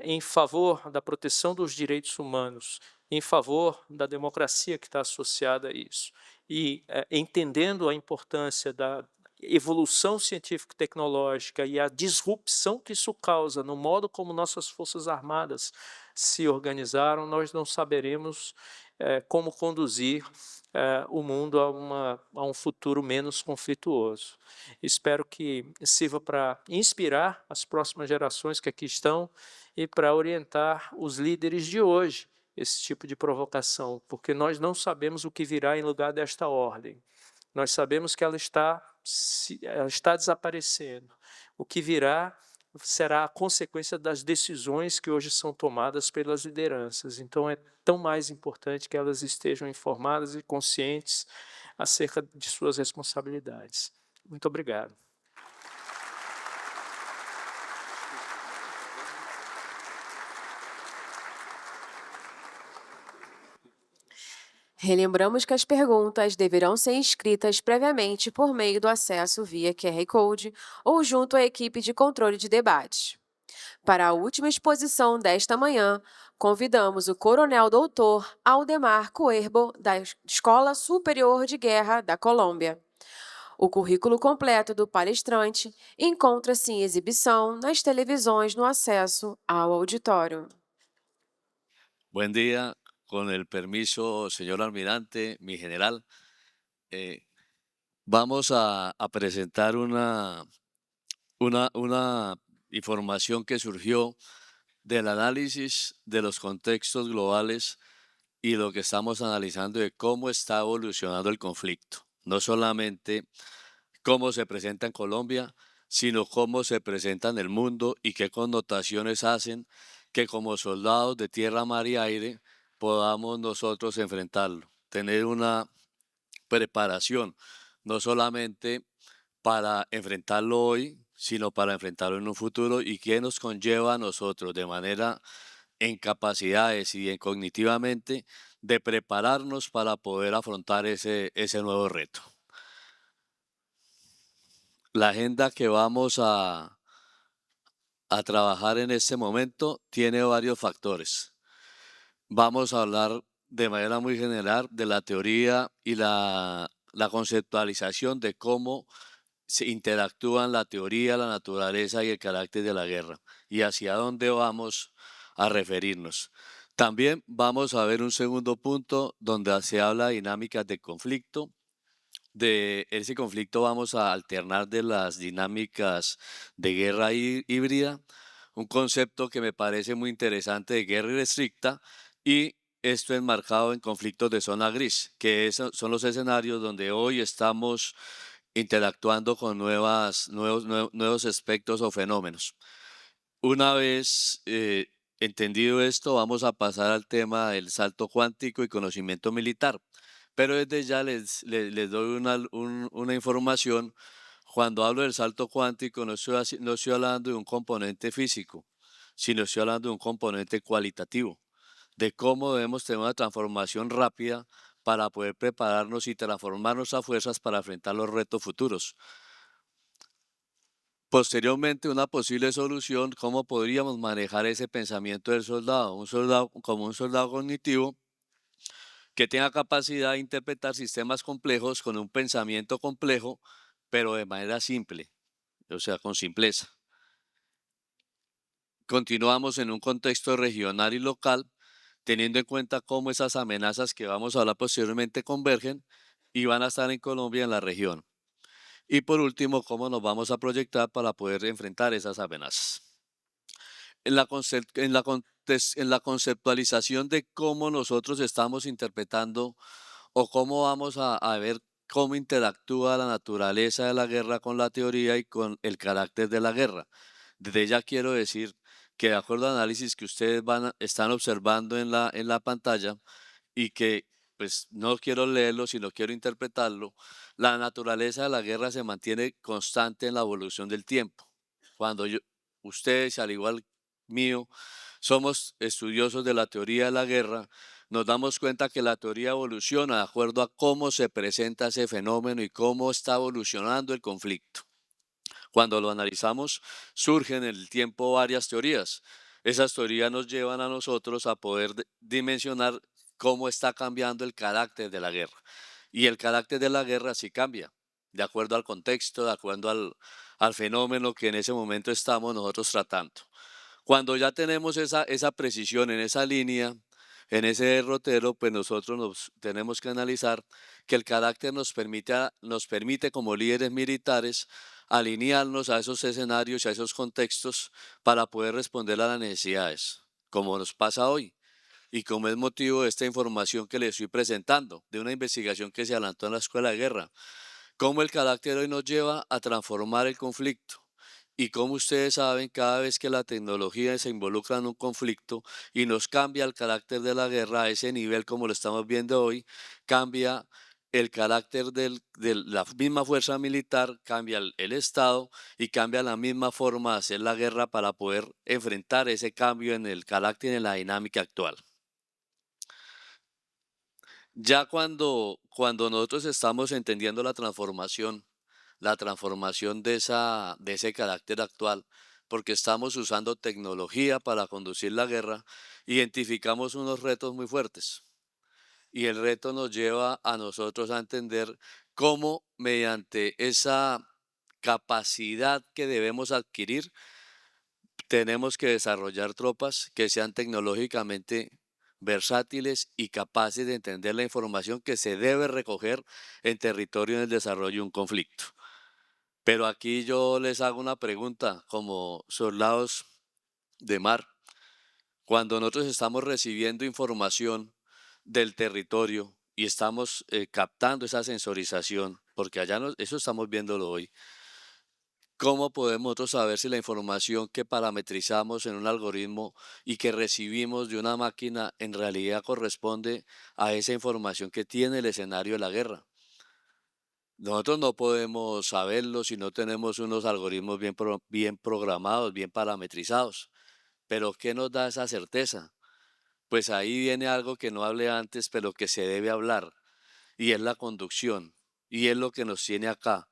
em favor da proteção dos direitos humanos, em favor da democracia que está associada a isso, e entendendo a importância da evolução científico-tecnológica e a disrupção que isso causa no modo como nossas forças armadas se organizaram, nós não saberemos como conduzir o mundo a um futuro menos conflituoso. Espero que sirva para inspirar as próximas gerações que aqui estão e para orientar os líderes de hoje esse tipo de provocação, porque nós não sabemos o que virá em lugar desta ordem. Nós sabemos que ela está desaparecendo. O que virá será a consequência das decisões que hoje são tomadas pelas lideranças. Então, é tão mais importante que elas estejam informadas e conscientes acerca de suas responsabilidades. Muito obrigado. Relembramos que as perguntas deverão ser inscritas previamente por meio do acesso via QR Code ou junto à equipe de controle de debate. Para a última exposição desta manhã, convidamos o Coronel Doutor Aldemar Cuervo, da Escola Superior de Guerra da Colômbia. O currículo completo do palestrante encontra-se em exibição nas televisões no acesso ao auditório. Buen día, con el permiso, señor almirante, mi general. eh, Vamos a presentar una información que surgió del análisis de los contextos globales y lo que estamos analizando de cómo está evolucionando el conflicto. No solamente cómo se presenta en Colombia, sino cómo se presenta en el mundo y qué connotaciones hacen que como soldados de tierra, mar y aire podamos nosotros enfrentarlo, tener una preparación, no solamente para enfrentarlo hoy, sino para enfrentarlo en un futuro y qué nos conlleva a nosotros de manera en capacidades y en cognitivamente de prepararnos para poder afrontar ese nuevo reto. La agenda que vamos a trabajar en este momento tiene varios factores. Vamos a hablar de manera muy general de la teoría y la conceptualización de cómo se interactúan la teoría, la naturaleza y el carácter de la guerra y hacia dónde vamos a referirnos. También vamos a ver un segundo punto donde se habla de dinámicas de conflicto. De ese conflicto vamos a alternar de las dinámicas de guerra híbrida, un concepto que me parece muy interesante de guerra irrestricta y esto enmarcado en conflictos de zona gris, que son los escenarios donde hoy estamos interactuando con nuevos aspectos o fenómenos. Una vez entendido esto, vamos a pasar al tema del salto cuántico y conocimiento militar. Pero desde ya les doy una información. Cuando hablo del salto cuántico, no estoy hablando de un componente físico, sino estoy hablando de un componente cualitativo, de cómo debemos tener una transformación rápida para poder prepararnos y transformar nuestras fuerzas para enfrentar los retos futuros. Posteriormente, una posible solución, cómo podríamos manejar ese pensamiento del soldado, como un soldado cognitivo que tenga capacidad de interpretar sistemas complejos con un pensamiento complejo, pero de manera simple, o sea, con simpleza. Continuamos en un contexto regional y local, teniendo en cuenta cómo esas amenazas que vamos a hablar posteriormente convergen y van a estar en Colombia, en la región. Y por último, cómo nos vamos a proyectar para poder enfrentar esas amenazas. En la conceptualización de cómo nosotros estamos interpretando o cómo vamos a ver cómo interactúa la naturaleza de la guerra con la teoría y con el carácter de la guerra. Desde ya quiero decir que de acuerdo al análisis que ustedes están observando en la pantalla y que pues no quiero leerlo, sino quiero interpretarlo, la naturaleza de la guerra se mantiene constante en la evolución del tiempo. Cuando ustedes, al igual mío, somos estudiosos de la teoría de la guerra, nos damos cuenta que la teoría evoluciona de acuerdo a cómo se presenta ese fenómeno y cómo está evolucionando el conflicto. Cuando lo analizamos, surgen en el tiempo varias teorías. Esas teorías nos llevan a nosotros a poder dimensionar cómo está cambiando el carácter de la guerra. Y el carácter de la guerra sí cambia, de acuerdo al contexto, de acuerdo al fenómeno que en ese momento estamos nosotros tratando. Cuando ya tenemos esa precisión en esa línea, en ese derrotero, pues nosotros nos tenemos que analizar que el carácter nos permite como líderes militares alinearnos a esos escenarios y a esos contextos para poder responder a las necesidades, como nos pasa hoy y como es motivo de esta información que les estoy presentando, de una investigación que se adelantó en la Escuela de Guerra, cómo el carácter hoy nos lleva a transformar el conflicto. Y como ustedes saben, cada vez que la tecnología se involucra en un conflicto y nos cambia el carácter de la guerra a ese nivel como lo estamos viendo hoy, cambia el carácter de la misma fuerza militar, cambia el Estado y cambia la misma forma de hacer la guerra para poder enfrentar ese cambio en el carácter y en la dinámica actual. Ya cuando nosotros estamos entendiendo la transformación de ese carácter actual, porque estamos usando tecnología para conducir la guerra, identificamos unos retos muy fuertes. Y el reto nos lleva a nosotros a entender cómo mediante esa capacidad que debemos adquirir, tenemos que desarrollar tropas que sean tecnológicamente versátiles y capaces de entender la información que se debe recoger en territorio en el desarrollo de un conflicto. Pero aquí yo les hago una pregunta como soldados de mar. Cuando nosotros estamos recibiendo información del territorio y estamos captando esa sensorización, porque eso estamos viéndolo hoy, ¿cómo podemos nosotros saber si la información que parametrizamos en un algoritmo y que recibimos de una máquina en realidad corresponde a esa información que tiene el escenario de la guerra? Nosotros no podemos saberlo si no tenemos unos algoritmos bien programados, bien parametrizados. Pero ¿qué nos da esa certeza? Pues ahí viene algo que no hablé antes, pero que se debe hablar, y es la conducción, y es lo que nos tiene acá.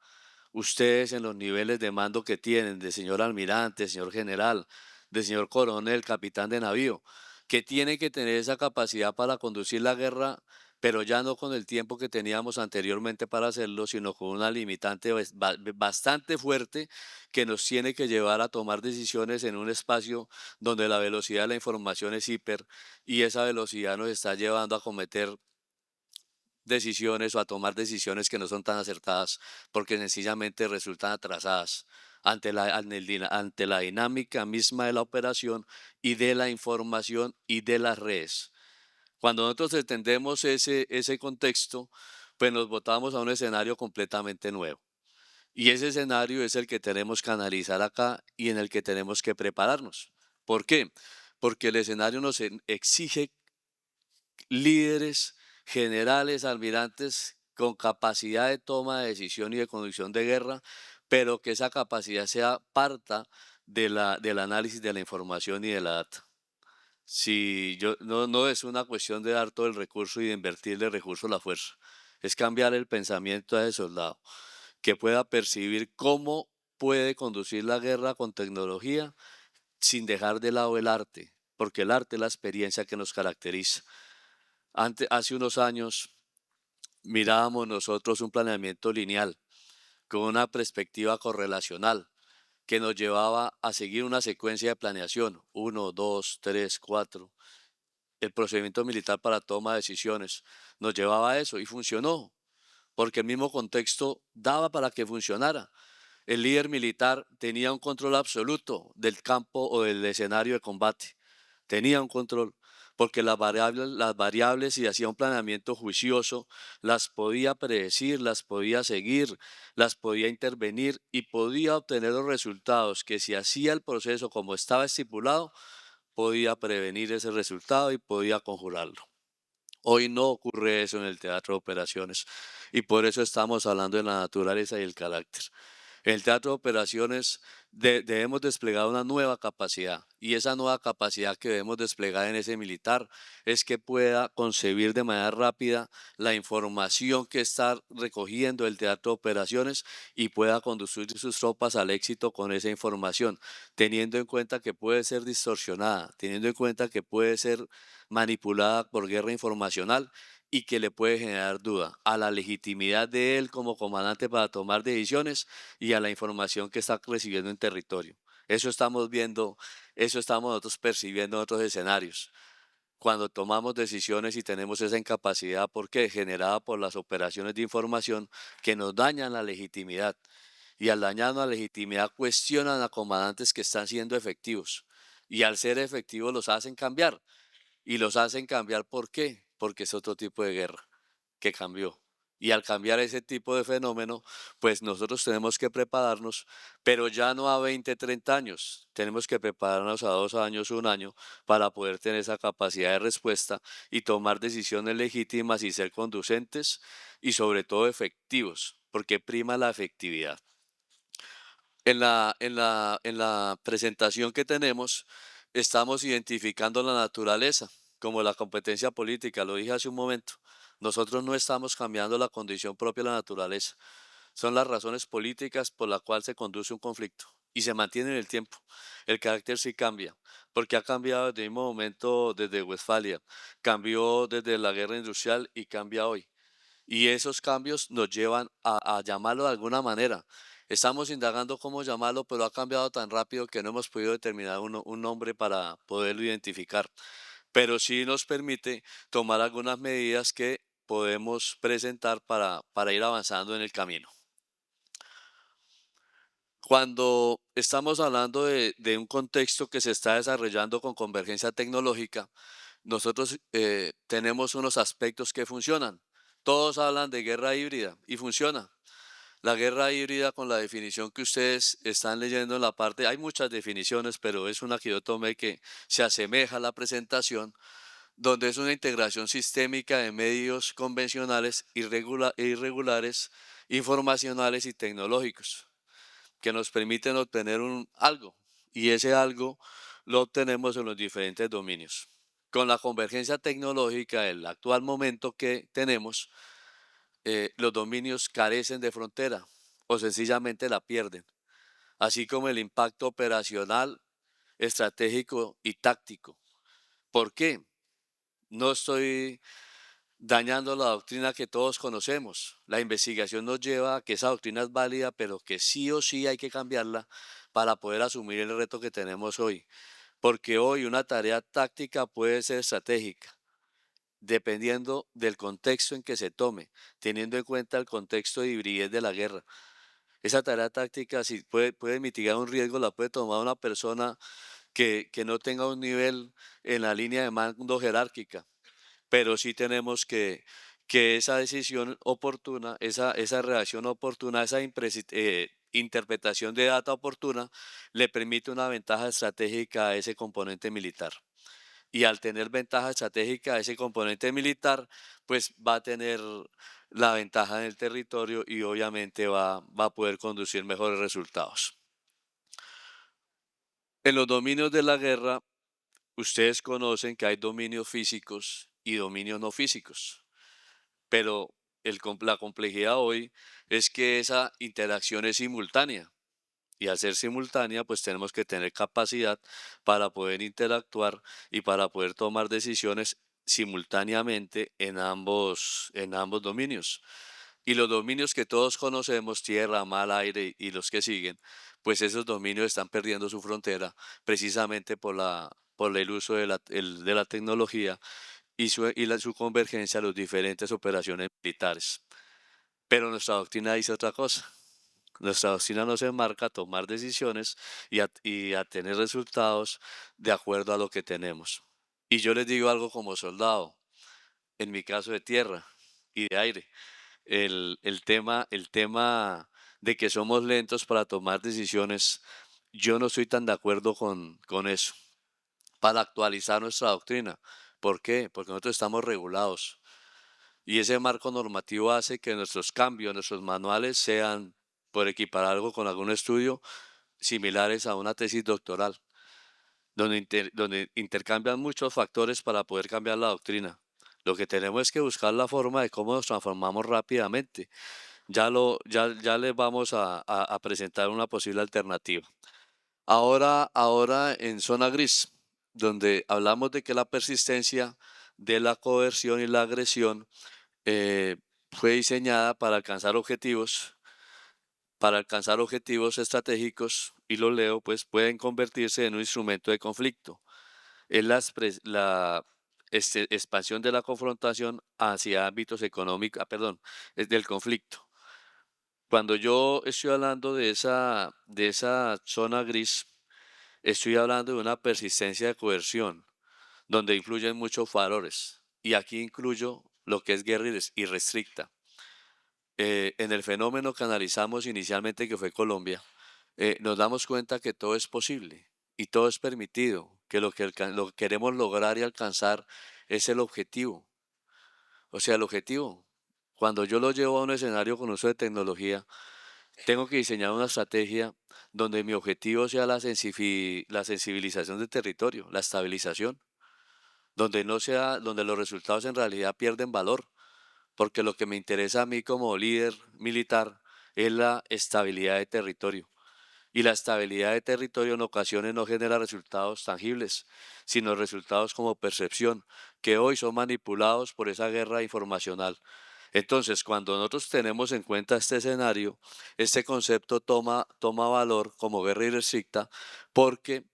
Ustedes en los niveles de mando que tienen, de señor almirante, señor general, de señor coronel, capitán de navío, que tienen que tener esa capacidad para conducir la guerra, pero ya no con el tiempo que teníamos anteriormente para hacerlo, sino con una limitante bastante fuerte que nos tiene que llevar a tomar decisiones en un espacio donde la velocidad de la información es hiper y esa velocidad nos está llevando a cometer decisiones o a tomar decisiones que no son tan acertadas porque sencillamente resultan atrasadas ante la dinámica misma de la operación y de la información y de las redes. Cuando nosotros entendemos ese contexto, pues nos botamos a un escenario completamente nuevo. Y ese escenario es el que tenemos que analizar acá y en el que tenemos que prepararnos. ¿Por qué? Porque el escenario nos exige líderes, generales, almirantes con capacidad de toma de decisión y de conducción de guerra, pero que esa capacidad sea parta del análisis de la información y de la data. Si yo, no es una cuestión de dar todo el recurso y de invertirle recurso a la fuerza, es cambiar el pensamiento a ese soldado, que pueda percibir cómo puede conducir la guerra con tecnología sin dejar de lado el arte, porque el arte es la experiencia que nos caracteriza. Hace unos años mirábamos nosotros un planeamiento lineal con una perspectiva correlacional que nos llevaba a seguir una secuencia de planeación, 1, 2, 3, 4. El procedimiento militar para toma de decisiones nos llevaba a eso y funcionó, porque el mismo contexto daba para que funcionara. El líder militar tenía un control absoluto del campo o del escenario de combate. Tenía un control, porque las variables, si hacía un planeamiento juicioso, las podía predecir, las podía seguir, las podía intervenir y podía obtener los resultados que si hacía el proceso como estaba estipulado, podía prevenir ese resultado y podía conjurarlo. Hoy no ocurre eso en el teatro de operaciones y por eso estamos hablando de la naturaleza y el carácter. En el teatro de operaciones debemos desplegar una nueva capacidad y esa nueva capacidad que debemos desplegar en ese militar es que pueda concebir de manera rápida la información que está recogiendo el teatro de operaciones y pueda conducir sus tropas al éxito con esa información, teniendo en cuenta que puede ser distorsionada, teniendo en cuenta que puede ser manipulada por guerra informacional y que le puede generar duda a la legitimidad de él como comandante para tomar decisiones y a la información que está recibiendo en territorio. Eso estamos viendo, eso estamos nosotros percibiendo en otros escenarios. Cuando tomamos decisiones y tenemos esa incapacidad, ¿por qué? Generada por las operaciones de información que nos dañan la legitimidad. Y al dañar la legitimidad cuestionan a comandantes que están siendo efectivos. Y al ser efectivos los hacen cambiar. Y los hacen cambiar, ¿por qué? Porque es otro tipo de guerra que cambió. Y al cambiar ese tipo de fenómeno, pues nosotros tenemos que prepararnos, pero ya no a 20, 30 años, tenemos que prepararnos a 2 años, 1 año, para poder tener esa capacidad de respuesta y tomar decisiones legítimas y ser conducentes y sobre todo efectivos, porque prima la efectividad. En la presentación que tenemos, estamos identificando la naturaleza como la competencia política, lo dije hace un momento. Nosotros no estamos cambiando la condición propia de la naturaleza. Son las razones políticas por las cuales se conduce un conflicto y se mantiene en el tiempo. El carácter sí cambia, porque ha cambiado desde el mismo momento, desde Westfalia, cambió desde la guerra industrial y cambia hoy. Y esos cambios nos llevan a llamarlo de alguna manera. Estamos indagando cómo llamarlo, pero ha cambiado tan rápido que no hemos podido determinar un nombre para poderlo identificar. Pero sí nos permite tomar algunas medidas que podemos presentar para ir avanzando en el camino. Cuando estamos hablando de un contexto que se está desarrollando con convergencia tecnológica, nosotros tenemos unos aspectos que funcionan. Todos hablan de guerra híbrida y funciona. La guerra híbrida, con la definición que ustedes están leyendo en la parte, hay muchas definiciones, pero es una que yo tomé que se asemeja a la presentación, donde es una integración sistémica de medios convencionales, e irregulares, informacionales y tecnológicos, que nos permiten obtener algo, y ese algo lo obtenemos en los diferentes dominios. Con la convergencia tecnológica, el actual momento que tenemos, los dominios carecen de frontera o sencillamente la pierden, así como el impacto operacional, estratégico y táctico. ¿Por qué? No estoy dañando la doctrina que todos conocemos. La investigación nos lleva a que esa doctrina es válida, pero que sí o sí hay que cambiarla para poder asumir el reto que tenemos hoy. Porque hoy una tarea táctica puede ser estratégica, dependiendo del contexto en que se tome, teniendo en cuenta el contexto de hibridez de la guerra. Esa tarea táctica, si puede mitigar un riesgo, la puede tomar una persona que no tenga un nivel en la línea de mando jerárquica, pero sí tenemos que esa decisión oportuna, esa reacción oportuna, esa interpretación de data oportuna, le permite una ventaja estratégica a ese componente militar. Y al tener ventaja estratégica a ese componente militar, pues va a tener la ventaja en el territorio y obviamente va a poder conducir mejores resultados. En los dominios de la guerra, ustedes conocen que hay dominios físicos y dominios no físicos, pero la complejidad hoy es que esa interacción es simultánea. Y al ser simultánea, pues tenemos que tener capacidad para poder interactuar y para poder tomar decisiones simultáneamente en ambos dominios. Y los dominios que todos conocemos, tierra, mar, aire y los que siguen, pues esos dominios están perdiendo su frontera precisamente por el uso de la tecnología y su convergencia a las diferentes operaciones militares. Pero nuestra doctrina dice otra cosa. Nuestra doctrina nos enmarca a tomar decisiones y a tener resultados de acuerdo a lo que tenemos. Y yo les digo algo como soldado, en mi caso de tierra y de aire, el tema de que somos lentos para tomar decisiones, yo no estoy tan de acuerdo con eso, para actualizar nuestra doctrina. ¿Por qué? Porque nosotros estamos regulados. Y ese marco normativo hace que nuestros cambios, nuestros manuales sean, por equiparar algo con algún estudio, similares a una tesis doctoral, donde intercambian muchos factores para poder cambiar la doctrina. Lo que tenemos es que buscar la forma de cómo nos transformamos rápidamente. Ya les vamos a presentar una posible alternativa. Ahora en zona gris, donde hablamos de que la persistencia de la coerción y la agresión eh, fue diseñada para alcanzar objetivos estratégicos, y lo leo, pues pueden convertirse en un instrumento de conflicto. Es la expansión de la confrontación hacia ámbitos económicos, es del conflicto. Cuando yo estoy hablando de esa zona gris, estoy hablando de una persistencia de coerción, donde influyen muchos valores. Y aquí incluyo lo que es guerra irrestricta. En el fenómeno que analizamos inicialmente, que fue Colombia, nos damos cuenta que todo es posible y todo es permitido, que lo que queremos lograr y alcanzar es el objetivo. O sea, el objetivo, cuando yo lo llevo a un escenario con uso de tecnología, tengo que diseñar una estrategia donde mi objetivo sea la sensibilización del territorio, la estabilización, donde no sea, donde los resultados en realidad pierden valor, porque lo que me interesa a mí como líder militar es la estabilidad de territorio. Y la estabilidad de territorio en ocasiones no genera resultados tangibles, sino resultados como percepción, que hoy son manipulados por esa guerra informacional. Entonces, cuando nosotros tenemos en cuenta este escenario, este concepto toma valor como guerra irrestricta porque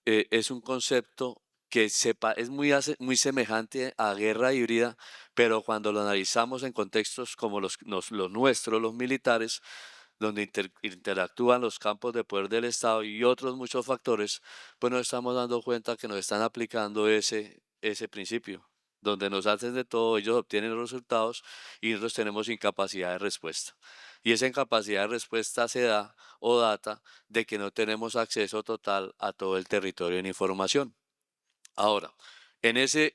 es un concepto que es muy semejante a guerra híbrida, pero cuando lo analizamos en contextos como los nuestros, los militares, donde interactúan los campos de poder del Estado y otros muchos factores, pues nos estamos dando cuenta que nos están aplicando ese principio, donde nos hacen de todo, ellos obtienen los resultados y nosotros tenemos incapacidad de respuesta. Y esa incapacidad de respuesta se da o data de que no tenemos acceso total a todo el territorio en información. Ahora, en ese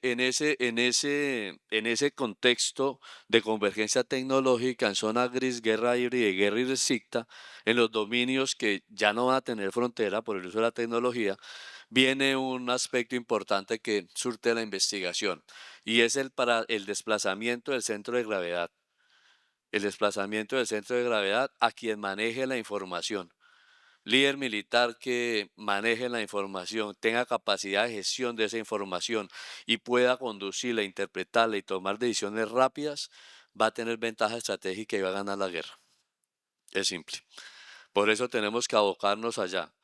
contexto de convergencia tecnológica en zona gris, guerra híbrida y guerra irrestricta, en los dominios que ya no van a tener frontera por el uso de la tecnología, viene un aspecto importante que surte la investigación y es para el desplazamiento del centro de gravedad. El desplazamiento del centro de gravedad a quien maneje la información. Líder militar que maneje la información, tenga capacidad de gestión de esa información y pueda conducirla, interpretarla y tomar decisiones rápidas, va a tener ventaja estratégica y va a ganar la guerra. Es simple. Por eso tenemos que abocarnos allá.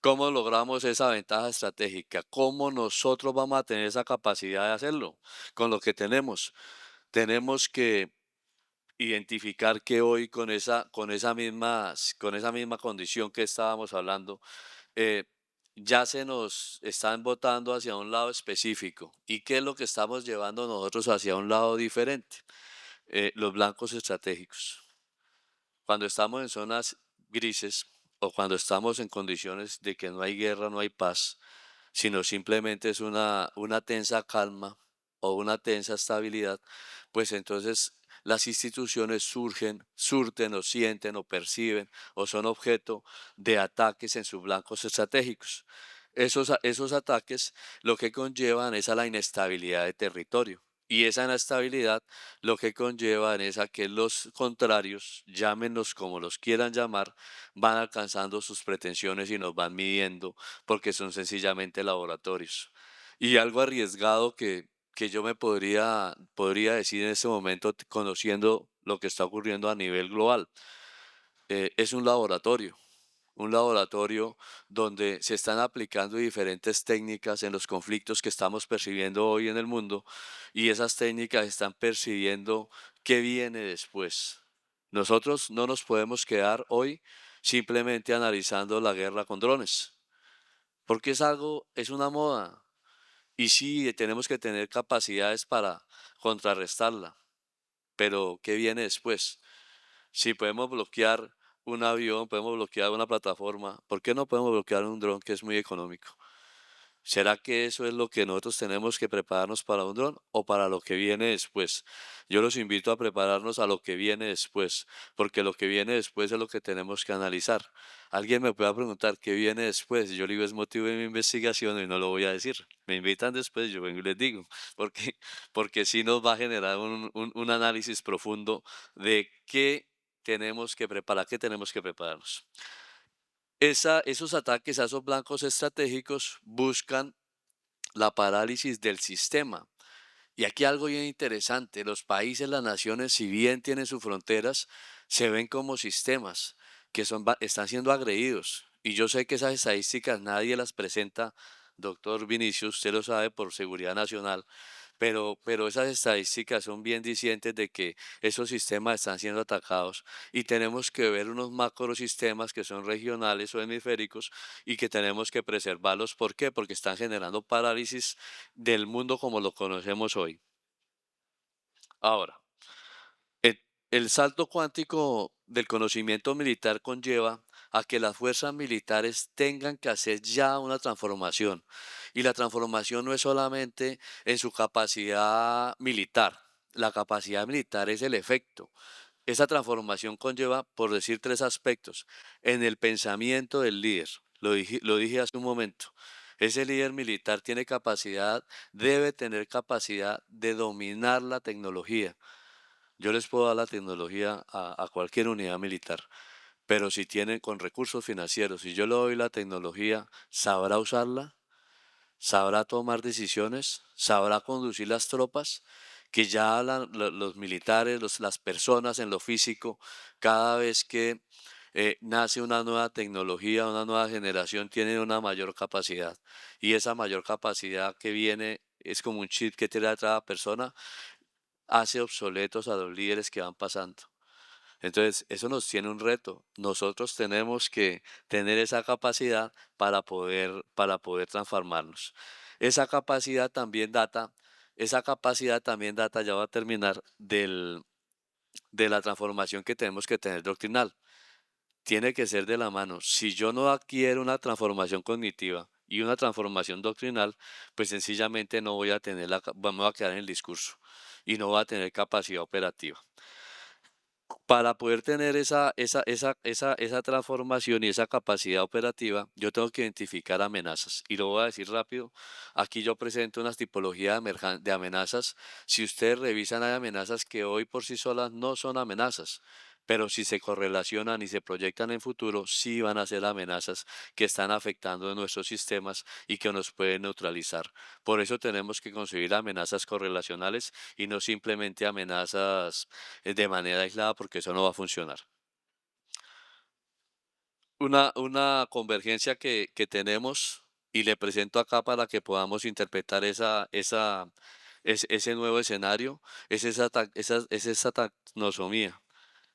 ¿Cómo logramos esa ventaja estratégica? ¿Cómo nosotros vamos a tener esa capacidad de hacerlo? Con lo que tenemos. Tenemos que identificar que hoy con esa misma condición que estábamos hablando, eh, ya se nos están botando hacia un lado específico. ¿Y qué es lo que estamos llevando nosotros hacia un lado diferente? Los blancos estratégicos. Cuando estamos en zonas grises o cuando estamos en condiciones de que no hay guerra, no hay paz, sino simplemente es una tensa calma o una tensa estabilidad, pues entonces las instituciones surten o sienten o perciben o son objeto de ataques en sus blancos estratégicos. Esos ataques lo que conllevan es a la inestabilidad de territorio. Y esa inestabilidad lo que conllevan es a que los contrarios, llámenlos como los quieran llamar, van alcanzando sus pretensiones y nos van midiendo porque son sencillamente laboratorios. Y algo arriesgado que yo podría decir en este momento, conociendo lo que está ocurriendo a nivel global, es un laboratorio donde se están aplicando diferentes técnicas en los conflictos que estamos percibiendo hoy en el mundo y esas técnicas están percibiendo qué viene después. Nosotros no nos podemos quedar hoy simplemente analizando la guerra con drones, porque es una moda y sí tenemos que tener capacidades para contrarrestarla, pero ¿qué viene después? Si podemos bloquear un avión, podemos bloquear una plataforma, ¿por qué no podemos bloquear un dron que es muy económico? ¿Será que eso es lo que nosotros tenemos que prepararnos para un dron o para lo que viene después? Yo los invito a prepararnos a lo que viene después, porque lo que viene después es lo que tenemos que analizar. Alguien me puede preguntar qué viene después, yo le digo es motivo de mi investigación y no lo voy a decir. Me invitan después, yo vengo y les digo, porque, porque sí nos va a generar un análisis profundo de qué tenemos que preparar, qué tenemos que prepararnos. Esos ataques a esos blancos estratégicos buscan la parálisis del sistema. Y aquí algo bien interesante, los países, las naciones, si bien tienen sus fronteras, se ven como sistemas que están siendo agredidos. Y yo sé que esas estadísticas nadie las presenta, doctor Vinicius, usted lo sabe por seguridad nacional, pero esas estadísticas son bien dicientes de que esos sistemas están siendo atacados y tenemos que ver unos macrosistemas que son regionales o hemisféricos y que tenemos que preservarlos. ¿Por qué? Porque están generando parálisis del mundo como lo conocemos hoy. Ahora, el, el salto cuántico del conocimiento militar conlleva a que las fuerzas militares tengan que hacer ya una transformación. Y la transformación no es solamente en su capacidad militar. La capacidad militar es el efecto. Esa transformación conlleva, por decir tres aspectos, en el pensamiento del líder. Lo dije hace un momento. Ese líder militar tiene capacidad, debe tener capacidad de dominar la tecnología. Yo les puedo dar la tecnología a cualquier unidad militar, pero si tienen con recursos financieros, si yo le doy la tecnología, ¿sabrá usarla? ¿Sabrá tomar decisiones? ¿Sabrá conducir las tropas? que ya hablan los militares, las personas en lo físico, cada vez que nace una nueva tecnología, una nueva generación, tienen una mayor capacidad. Y esa mayor capacidad que viene es como un chip que tiene a cada persona, hace obsoletos a los líderes que van pasando. Entonces, eso nos tiene un reto. Nosotros tenemos que tener esa capacidad para poder transformarnos. Esa capacidad también data, esa capacidad también data, ya va a terminar, de la transformación que tenemos que tener doctrinal. Tiene que ser de la mano. Si yo no adquiero una transformación cognitiva y una transformación doctrinal, pues sencillamente no voy a tener vamos a quedar en el discurso y no voy a tener capacidad operativa. Para poder tener esa transformación y esa capacidad operativa, yo tengo que identificar amenazas. Y lo voy a decir rápido. Aquí yo presento unas tipologías de amenazas. Si ustedes revisan, hay amenazas que hoy por sí solas no son amenazas, pero si se correlacionan y se proyectan en futuro, sí van a ser amenazas que están afectando nuestros sistemas y que nos pueden neutralizar. Por eso tenemos que concebir amenazas correlacionales y no simplemente amenazas de manera aislada, porque eso no va a funcionar. Una convergencia que tenemos, y le presento acá para que podamos interpretar ese nuevo escenario, es esa taxonomía,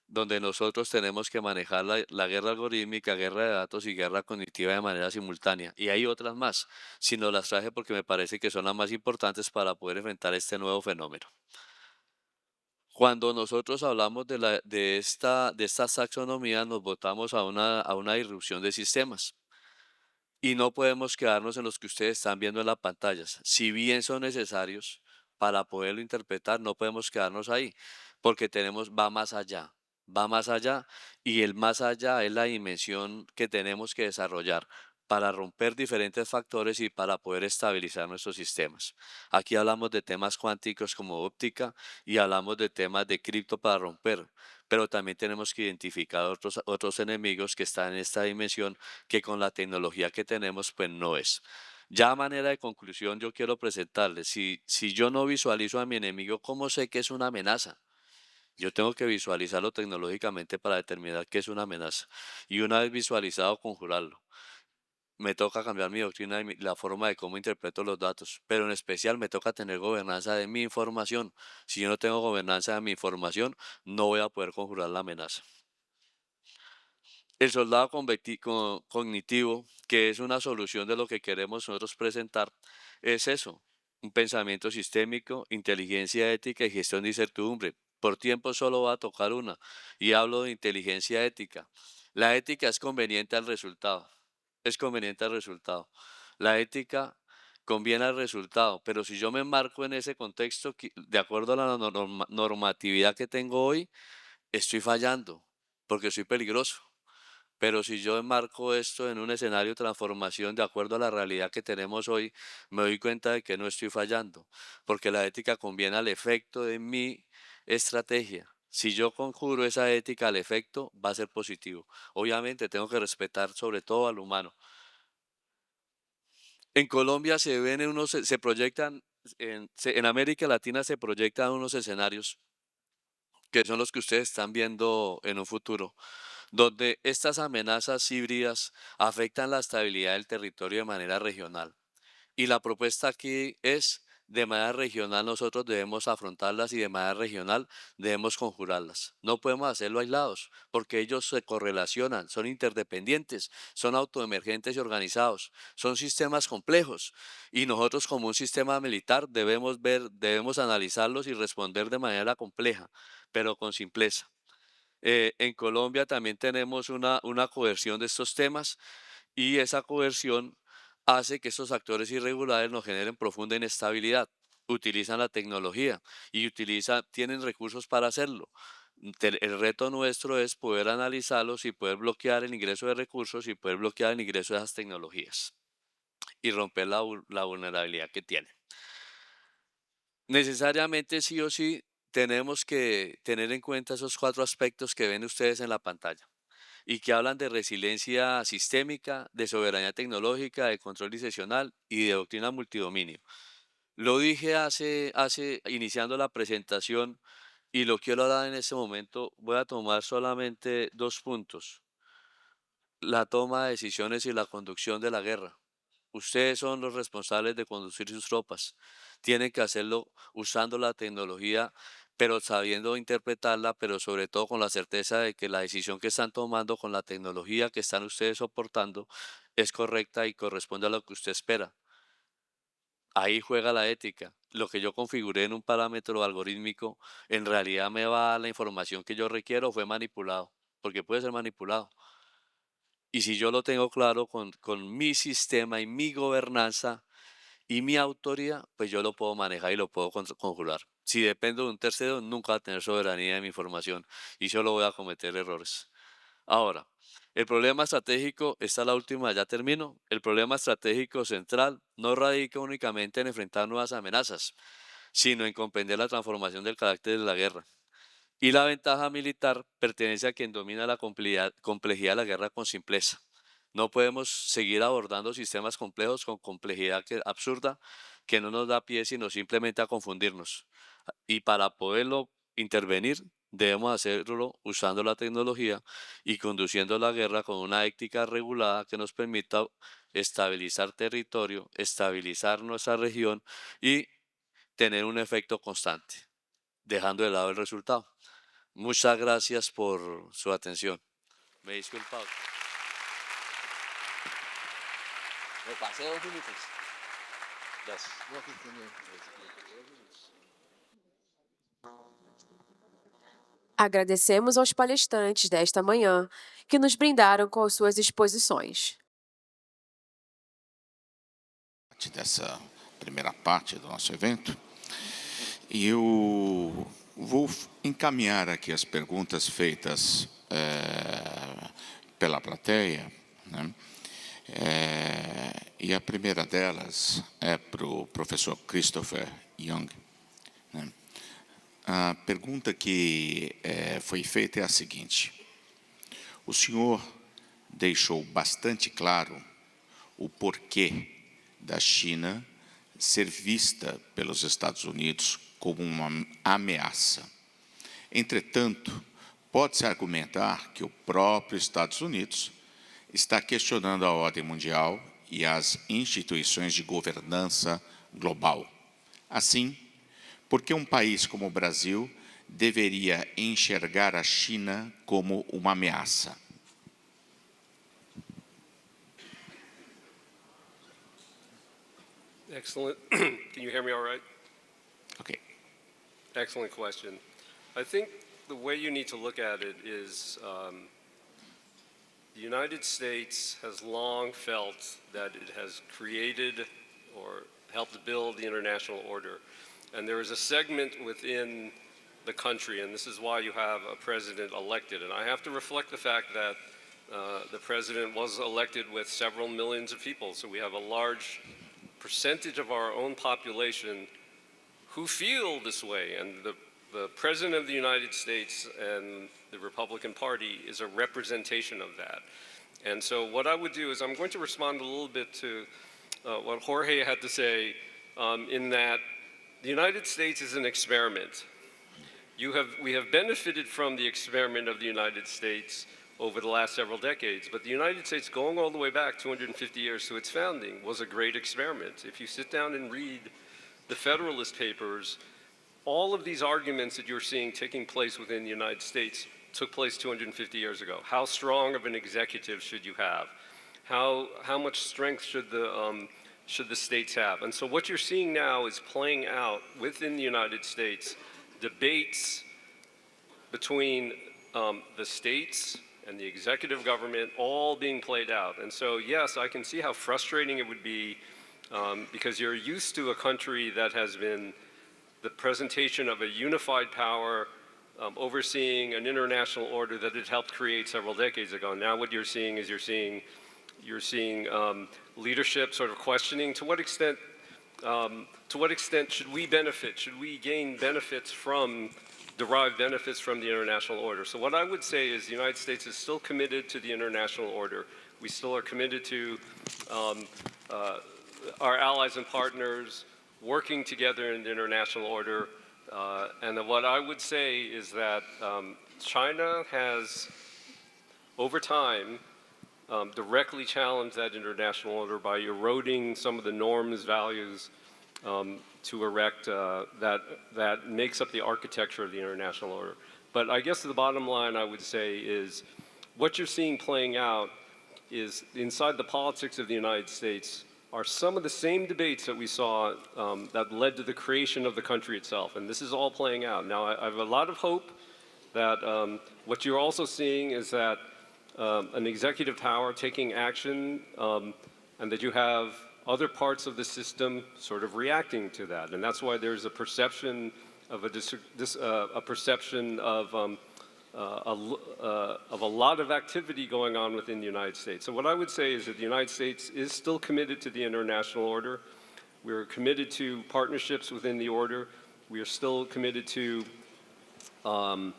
donde nosotros tenemos que manejar la guerra algorítmica, guerra de datos y guerra cognitiva de manera simultánea. Y hay otras más, sino las traje porque me parece que son las más importantes para poder enfrentar este nuevo fenómeno. Cuando nosotros hablamos de esta taxonomía, nos botamos a una irrupción de sistemas. Y no podemos quedarnos en los que ustedes están viendo en las pantallas. Si bien son necesarios para poderlo interpretar, no podemos quedarnos ahí, porque va más allá, y el más allá es la dimensión que tenemos que desarrollar para romper diferentes factores y para poder estabilizar nuestros sistemas. Aquí hablamos de temas cuánticos como óptica y hablamos de temas de cripto para romper, pero también tenemos que identificar otros enemigos que están en esta dimensión que con la tecnología que tenemos, pues no es. Ya a manera de conclusión, yo quiero presentarles, si yo no visualizo a mi enemigo, ¿cómo sé que es una amenaza? Yo tengo que visualizarlo tecnológicamente para determinar que es una amenaza. Y una vez visualizado, conjurarlo. Me toca cambiar mi doctrina y la forma de cómo interpreto los datos, pero en especial me toca tener gobernanza de mi información. Si yo no tengo gobernanza de mi información, no voy a poder conjurar la amenaza. El soldado cognitivo, que es una solución de lo que queremos nosotros presentar, es eso, un pensamiento sistémico, inteligencia ética y gestión de incertidumbre. Por tiempo solo voy a tocar una, y hablo de inteligencia ética. La ética es conveniente al resultado, es conveniente al resultado. La ética conviene al resultado, pero si yo me enmarco en ese contexto, de acuerdo a la normatividad que tengo hoy, estoy fallando, porque soy peligroso. Pero si yo enmarco esto en un escenario de transformación de acuerdo a la realidad que tenemos hoy, me doy cuenta de que no estoy fallando, porque la ética conviene al efecto de mi estrategia. Si yo conjuro esa ética al efecto, va a ser positivo. Obviamente tengo que respetar sobre todo al humano. En Colombia se proyectan, en América Latina se proyectan unos escenarios que son los que ustedes están viendo en un futuro, donde estas amenazas híbridas afectan la estabilidad del territorio de manera regional. Y la propuesta aquí es, de manera regional nosotros debemos afrontarlas y de manera regional debemos conjurarlas. No podemos hacerlo aislados, porque ellos se correlacionan, son interdependientes, son autoemergentes y organizados, son sistemas complejos. Y nosotros como un sistema militar debemos analizarlos y responder de manera compleja, pero con simpleza. En Colombia también tenemos una coerción de estos temas, y esa coerción hace que estos actores irregulares nos generen profunda inestabilidad. Utilizan la tecnología y tienen recursos para hacerlo. El reto nuestro es poder analizarlos y poder bloquear el ingreso de recursos y poder bloquear el ingreso de esas tecnologías y romper la vulnerabilidad que tienen. Necesariamente sí o sí tenemos que tener en cuenta esos cuatro aspectos que ven ustedes en la pantalla y que hablan de resiliencia sistémica, de soberanía tecnológica, de control discrecional y de doctrina multidominio. Lo dije iniciando la presentación y lo quiero hablar en este momento. Voy a tomar solamente 2 puntos: la toma de decisiones y la conducción de la guerra. Ustedes son los responsables de conducir sus tropas. Tienen que hacerlo usando la tecnología, pero sabiendo interpretarla, pero sobre todo con la certeza de que la decisión que están tomando con la tecnología que están ustedes soportando es correcta y corresponde a lo que usted espera. Ahí juega la ética. Lo que yo configuré en un parámetro algorítmico, en realidad me va a dar la información que yo requiero o fue manipulado, porque puede ser manipulado. Y si yo lo tengo claro con mi sistema y mi gobernanza y mi autoridad, pues yo lo puedo manejar y lo puedo conjurar. Si dependo de un tercero, nunca va a tener soberanía de mi información y solo voy a cometer errores. Ahora, el problema estratégico, esta es la última, ya termino. El problema estratégico central no radica únicamente en enfrentar nuevas amenazas, sino en comprender la transformación del carácter de la guerra. Y la ventaja militar pertenece a quien domina la complejidad de la guerra con simpleza. No podemos seguir abordando sistemas complejos con complejidad absurda que no nos da pie sino simplemente a confundirnos. Y para poderlo intervenir, debemos hacerlo usando la tecnología y conduciendo la guerra con una ética regulada que nos permita estabilizar territorio, estabilizar nuestra región y tener un efecto constante, dejando de lado el resultado. Muchas gracias por su atención. Me disculpa. Me pasé 2 minutos. Gracias. Agradecemos aos palestrantes desta manhã que nos brindaram com suas exposições. Dessa primeira parte do nosso evento. E eu vou encaminhar aqui as perguntas feitas pela plateia, né? E a primeira delas é para o professor Christopher Young, né? A pergunta que foi feita é a seguinte: o senhor deixou bastante claro o porquê da China ser vista pelos Estados Unidos como uma ameaça. Entretanto, pode-se argumentar que o próprio Estados Unidos está questionando a ordem mundial e as instituições de governança global. Assim, por que um país como o Brasil deveria enxergar a China como uma ameaça? Excellent. Can you hear me all right? Ok. Excellent question. I think the way you need to look at it is the United States has long felt that it has created or helped build the international order. And there is a segment within the country, and this is why you have a president elected. And I have to reflect the fact that the president was elected with several millions of people. So we have a large percentage of our own population who feel this way. And the President of the United States and the Republican Party is a representation of that. And so what I would do is I'm going to respond a little bit to what Jorge had to say in that the United States is an experiment. We have benefited from the experiment of the United States over the last several decades, but the United States, going all the way back 250 years to its founding, was a great experiment. If you sit down and read the Federalist Papers, all of these arguments that you're seeing taking place within the United States took place 250 years ago. How strong of an executive should you have? How much strength should the states have? And so what you're seeing now is playing out within the United States debates between the states and the executive government all being played out. And so, yes, I can see how frustrating it would be because you're used to a country that has been the presentation of a unified power overseeing an international order that it helped create several decades ago. Now what you're seeing is you're seeing leadership sort of questioning to what extent should we benefit? Should we gain benefits derive benefits from the international order? So what I would say is the United States is still committed to the international order. We still are committed to our allies and partners. working together in the international order. And what I would say is that China has, over time, directly challenged that international order by eroding some of the norms, values, to erect that makes up the architecture of the international order. But I guess the bottom line I would say is what you're seeing playing out is inside the politics of the United States are some of the same debates that we saw that led to the creation of the country itself. And this is all playing out. Now, I have a lot of hope that what you're also seeing is that an executive power taking action and that you have other parts of the system sort of reacting to that. And that's why there's a perception of a perception of a lot of activity going on within the United States. So what I would say is that the United States is still committed to the international order. We're committed to partnerships within the order. We are still committed to the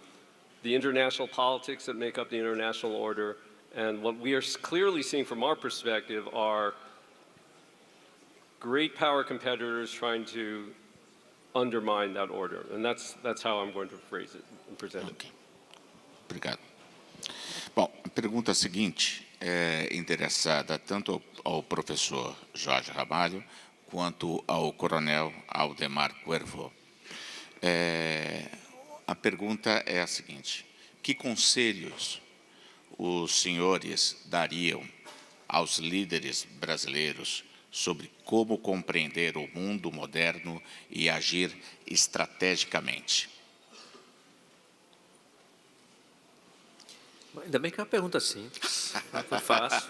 international politics that make up the international order. And what we are clearly seeing from our perspective are great power competitors trying to undermine that order. And that's how I'm going to phrase it and present it. Okay. Obrigado. Bom, a pergunta seguinte é interessada tanto ao professor Jorge Ramalho quanto ao coronel Aldemar Cuervo. A pergunta é a seguinte: que conselhos os senhores dariam aos líderes brasileiros sobre como compreender o mundo moderno e agir estrategicamente? Ainda bem que é uma pergunta simples, muito fácil.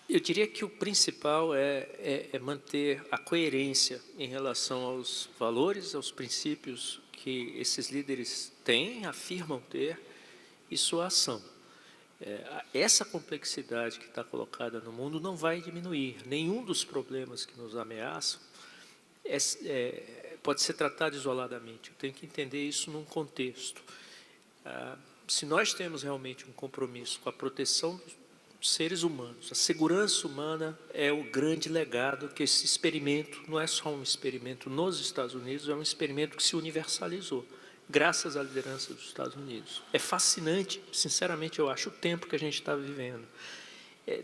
Eu diria que o principal é manter a coerência em relação aos valores, aos princípios que esses líderes têm, afirmam ter, e sua ação. Essa complexidade que está colocada no mundo não vai diminuir. Nenhum dos problemas que nos ameaçam pode ser tratado isoladamente. Eu tenho que entender isso num contexto. Se nós temos realmente um compromisso com a proteção dos seres humanos, a segurança humana é o grande legado que esse experimento, não é só um experimento nos Estados Unidos, é um experimento que se universalizou, graças à liderança dos Estados Unidos. É fascinante, sinceramente, eu acho, o tempo que a gente está vivendo.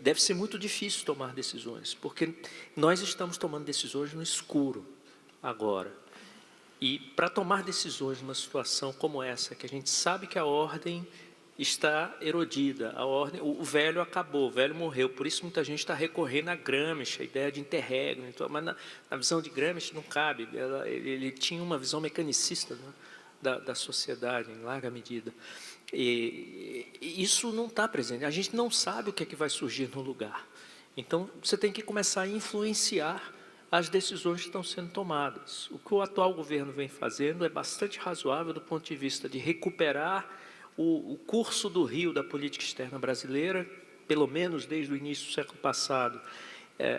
Deve ser muito difícil tomar decisões, porque nós estamos tomando decisões no escuro agora. E para tomar decisões numa situação como essa, que a gente sabe que a ordem está erodida, o velho acabou, o velho morreu, por isso muita gente está recorrendo a Gramsci, a ideia de interregno, então, mas na visão de Gramsci não cabe, ele tinha uma visão mecanicista, né, da sociedade, em larga medida. E isso não está presente, a gente não sabe o que é que vai surgir no lugar. Então, você tem que começar a influenciar as decisões que estão sendo tomadas. O que o atual governo vem fazendo é bastante razoável do ponto de vista de recuperar o curso do rio da política externa brasileira, pelo menos desde o início do século passado,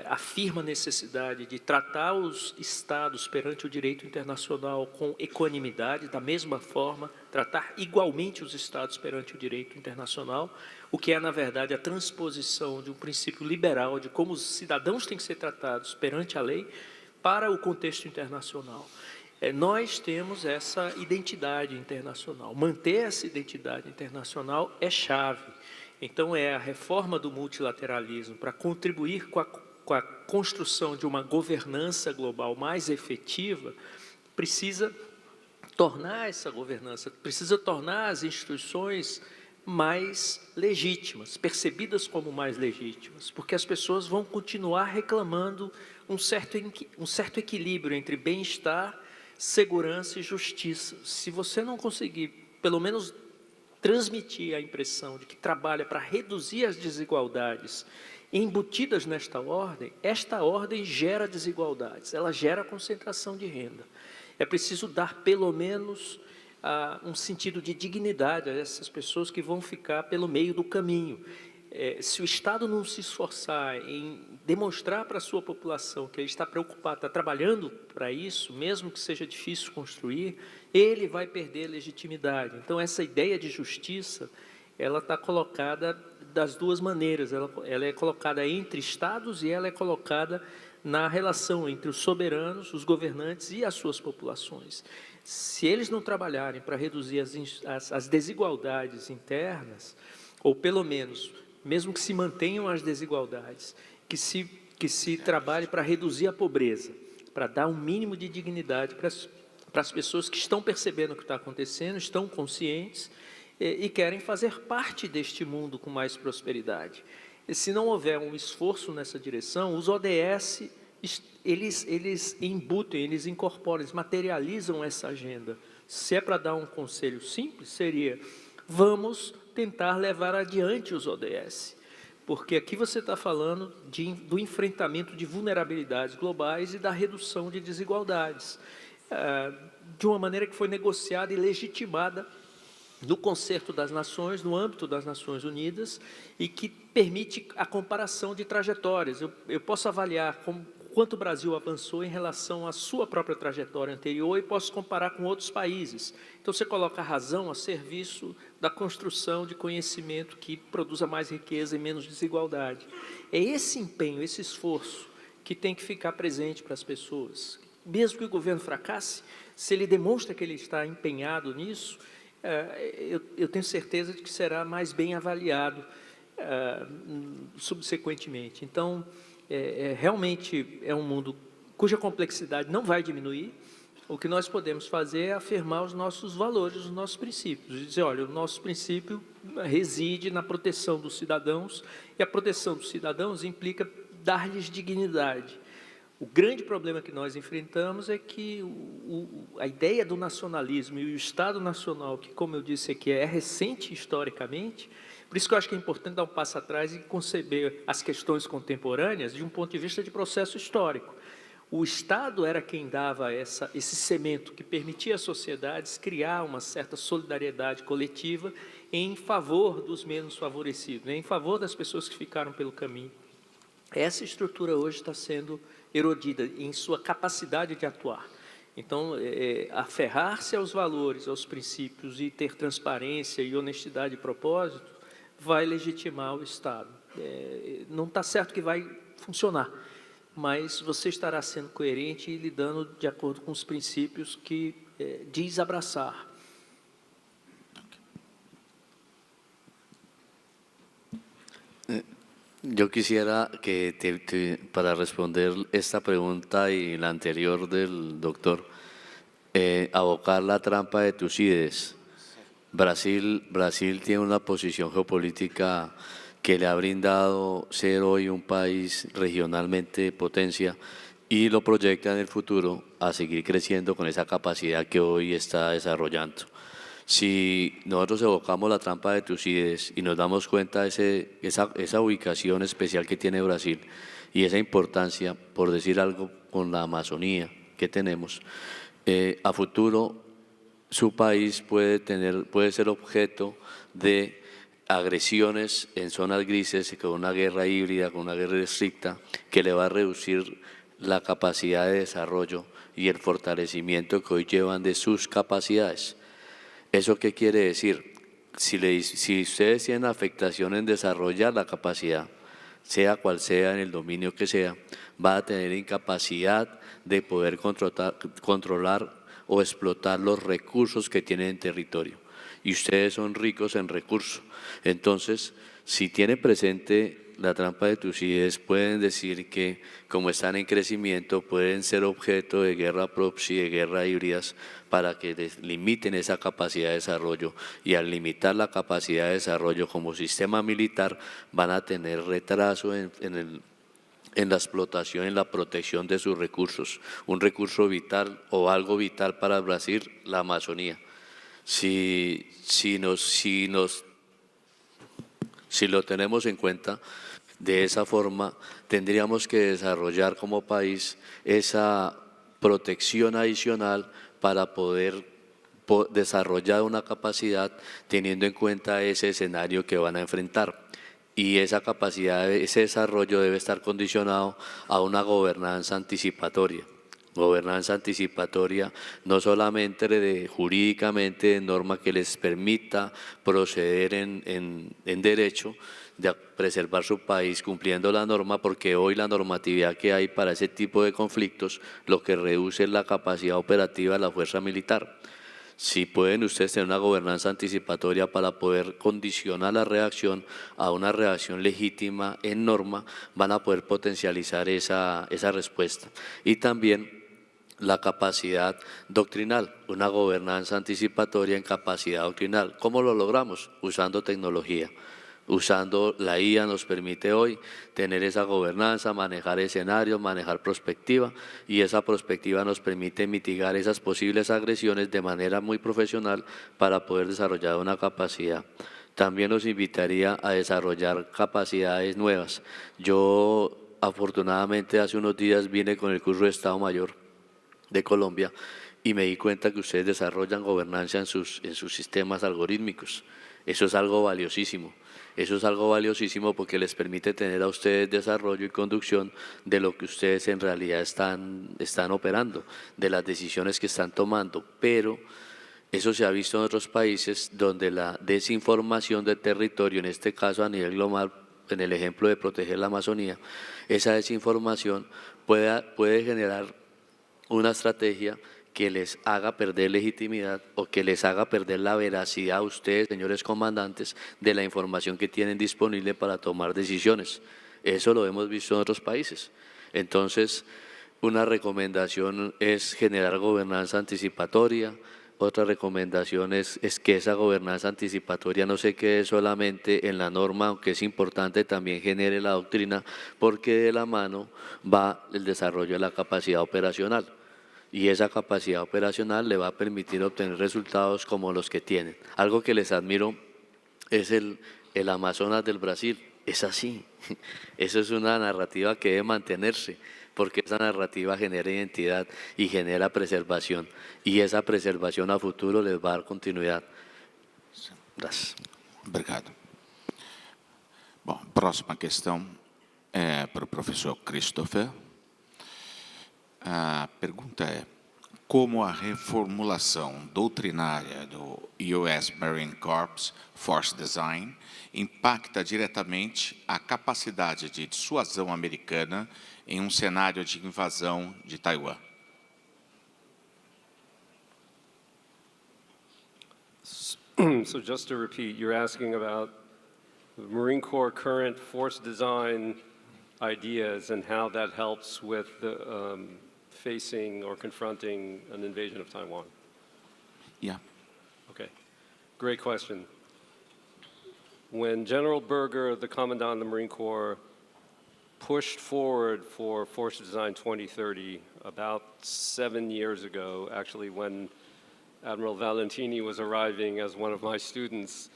afirma a necessidade de tratar os Estados perante o direito internacional com equanimidade, da mesma forma, tratar igualmente os Estados perante o direito internacional, o que é, na verdade, a transposição de um princípio liberal de como os cidadãos têm que ser tratados perante a lei para o contexto internacional. Nós temos essa identidade internacional. Manter essa identidade internacional é chave. Então, a reforma do multilateralismo para contribuir com a construção de uma governança global mais efetiva, precisa tornar essa governança, precisa tornar as instituições mais legítimas, percebidas como mais legítimas, porque as pessoas vão continuar reclamando um certo equilíbrio entre bem-estar, segurança e justiça. Se você não conseguir, pelo menos, transmitir a impressão de que trabalha para reduzir as desigualdades embutidas esta ordem gera desigualdades, ela gera concentração de renda. É preciso dar, pelo menos, um sentido de dignidade a essas pessoas que vão ficar pelo meio do caminho. Se o Estado não se esforçar em demonstrar para a sua população que ele está preocupado, está trabalhando para isso, mesmo que seja difícil construir, ele vai perder legitimidade. Então, essa ideia de justiça, ela está colocada das duas maneiras. Ela é colocada entre estados e ela é colocada na relação entre os soberanos, os governantes e as suas populações. Se eles não trabalharem para reduzir as desigualdades internas, ou pelo menos, mesmo que se mantenham as desigualdades, que se trabalhe para reduzir a pobreza, para dar um mínimo de dignidade para as pessoas que estão percebendo o que está acontecendo, estão conscientes e querem fazer parte deste mundo com mais prosperidade. E se não houver um esforço nessa direção, os ODS, eles embutem, eles incorporam, eles materializam essa agenda. Se é para dar um conselho simples, seria: vamos tentar levar adiante os ODS. Porque aqui você está falando do enfrentamento de vulnerabilidades globais e da redução de desigualdades, de uma maneira que foi negociada e legitimada no Concerto das Nações, no âmbito das Nações Unidas, e que permite a comparação de trajetórias. Eu posso avaliar quanto o Brasil avançou em relação à sua própria trajetória anterior e posso comparar com outros países. Então, você coloca a razão a serviço da construção de conhecimento que produza mais riqueza e menos desigualdade. É esse empenho, esse esforço que tem que ficar presente para as pessoas. Mesmo que o governo fracasse, se ele demonstra que ele está empenhado nisso, eu tenho certeza de que será mais bem avaliado subsequentemente. Então, realmente é um mundo cuja complexidade não vai diminuir. O que nós podemos fazer é afirmar os nossos valores, os nossos princípios. E dizer, olha, o nosso princípio reside na proteção dos cidadãos, e a proteção dos cidadãos implica dar-lhes dignidade. O grande problema que nós enfrentamos é que a ideia do nacionalismo e o Estado Nacional, que, como eu disse aqui, é recente historicamente, por isso que eu acho que é importante dar um passo atrás e conceber as questões contemporâneas de um ponto de vista de processo histórico. O Estado era quem dava esse cemento que permitia às sociedades criar uma certa solidariedade coletiva em favor dos menos favorecidos, em favor das pessoas que ficaram pelo caminho. Essa estrutura hoje está sendo erodida em sua capacidade de atuar. Então, aferrar-se aos valores, aos princípios e ter transparência e honestidade de propósito vai legitimar o Estado. Não está certo que vai funcionar, mas você estará sendo coerente e lidando de acordo com os princípios que diz abraçar. Yo quisiera que, para responder esta pregunta y la anterior del doctor, abocar la trampa de Tucídides. Brasil tiene una posición geopolítica que le ha brindado ser hoy un país regionalmente potencia y lo proyecta en el futuro a seguir creciendo con esa capacidad que hoy está desarrollando. Si nosotros evocamos la trampa de Tucídides y nos damos cuenta de esa ubicación especial que tiene Brasil y esa importancia, por decir algo, con la Amazonía que tenemos, a futuro su país puede ser objeto de agresiones en zonas grises, con una guerra híbrida, con una guerra estricta, que le va a reducir la capacidad de desarrollo y el fortalecimiento que hoy llevan de sus capacidades. ¿Eso qué quiere decir? Si ustedes tienen afectación en desarrollar la capacidad, sea cual sea, en el dominio que sea, va a tener incapacidad de poder controlar o explotar los recursos que tienen en territorio. Y ustedes son ricos en recursos. Entonces, si tiene presente la trampa de Tucídides, pueden decir que, como están en crecimiento, pueden ser objeto de guerra proxy, de guerra híbridas, para que limiten esa capacidad de desarrollo. Y al limitar la capacidad de desarrollo como sistema militar, van a tener retraso en la explotación, en la protección de sus recursos. Un recurso vital o algo vital para Brasil, la Amazonía. Si lo tenemos en cuenta de esa forma, tendríamos que desarrollar como país esa protección adicional para poder desarrollar una capacidad teniendo en cuenta ese escenario que van a enfrentar. Y esa capacidad, ese desarrollo debe estar condicionado a una gobernanza anticipatoria. Gobernanza anticipatoria no solamente jurídicamente de norma que les permita proceder en derecho, de preservar su país cumpliendo la norma, porque hoy la normatividad que hay para ese tipo de conflictos lo que reduce es la capacidad operativa de la fuerza militar. Si pueden ustedes tener una gobernanza anticipatoria para poder condicionar la reacción a una reacción legítima en norma, van a poder potencializar esa respuesta. Y también la capacidad doctrinal, una gobernanza anticipatoria en capacidad doctrinal. ¿Cómo lo logramos? Usando tecnología. Usando la IA nos permite hoy tener esa gobernanza, manejar escenarios, manejar prospectiva, y esa prospectiva nos permite mitigar esas posibles agresiones de manera muy profesional para poder desarrollar una capacidad. También nos invitaría a desarrollar capacidades nuevas. Yo afortunadamente hace unos días vine con el curso de Estado Mayor de Colombia y me di cuenta que ustedes desarrollan gobernanza en sus sistemas algorítmicos. Eso es algo valiosísimo. Eso es algo valiosísimo porque les permite tener a ustedes desarrollo y conducción de lo que ustedes en realidad están operando, de las decisiones que están tomando. Pero eso se ha visto en otros países donde la desinformación del territorio, en este caso a nivel global, en el ejemplo de proteger la Amazonía, esa desinformación puede generar una estrategia que les haga perder legitimidad o que les haga perder la veracidad a ustedes, señores comandantes, de la información que tienen disponible para tomar decisiones. Eso lo hemos visto en otros países. Entonces, una recomendación es generar gobernanza anticipatoria. Otra recomendación es que esa gobernanza anticipatoria no se quede solamente en la norma, aunque es importante también genere la doctrina, porque de la mano va el desarrollo de la capacidad operacional. Y esa capacidad operacional le va a permitir obtener resultados como los que tienen. Algo que les admiro es el Amazonas del Brasil. Es así. Eso es una narrativa que debe mantenerse, porque esa narrativa genera identidad y genera preservación. Y esa preservación a futuro les va a dar continuidad. Gracias. Obrigado. Bom, próxima questão é para o professor Christopher. A pergunta é: como a reformulação doutrinária do US Marine Corps Force Design impacta diretamente a capacidade de dissuasão americana em cenário de invasão de Taiwan? So just to repeat, you're asking about the Marine Corps current force design ideas and how that helps with the, facing or confronting an invasion of Taiwan. Yeah. Okay, great question. When General Berger, the Commandant of the Marine Corps, pushed forward for Force Design 2030 about 7 years ago, actually when Admiral Valentini was arriving as one of my students,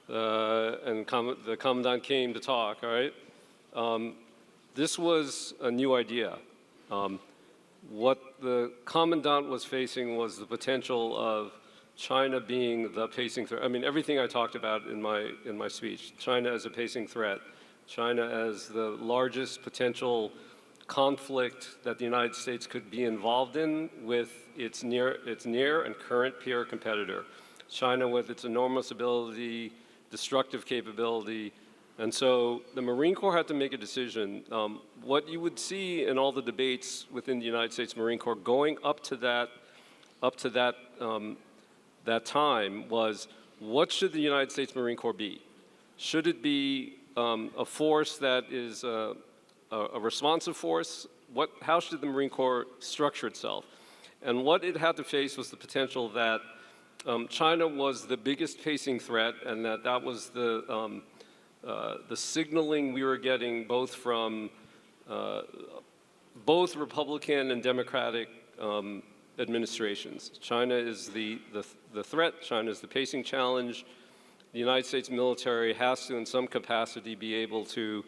and the Commandant came to talk, all right? This was a new idea. What the Commandant was facing was the potential of China being the pacing threat. I mean, everything I talked about in my speech, China as a pacing threat, China as the largest potential conflict that the United States could be involved in with its near and current peer competitor. China with its enormous ability, destructive capability. And so the Marine Corps had to make a decision. What you would see in all the debates within the United States Marine Corps going up to that time was, what should the United States Marine Corps be? Should it be a force that is a responsive force? How should the Marine Corps structure itself? And what it had to face was the potential that China was the biggest pacing threat, and that was the signaling we were getting both from both Republican and Democratic administrations. China is the threat. China is the pacing challenge. The United States military has to, in some capacity, be able to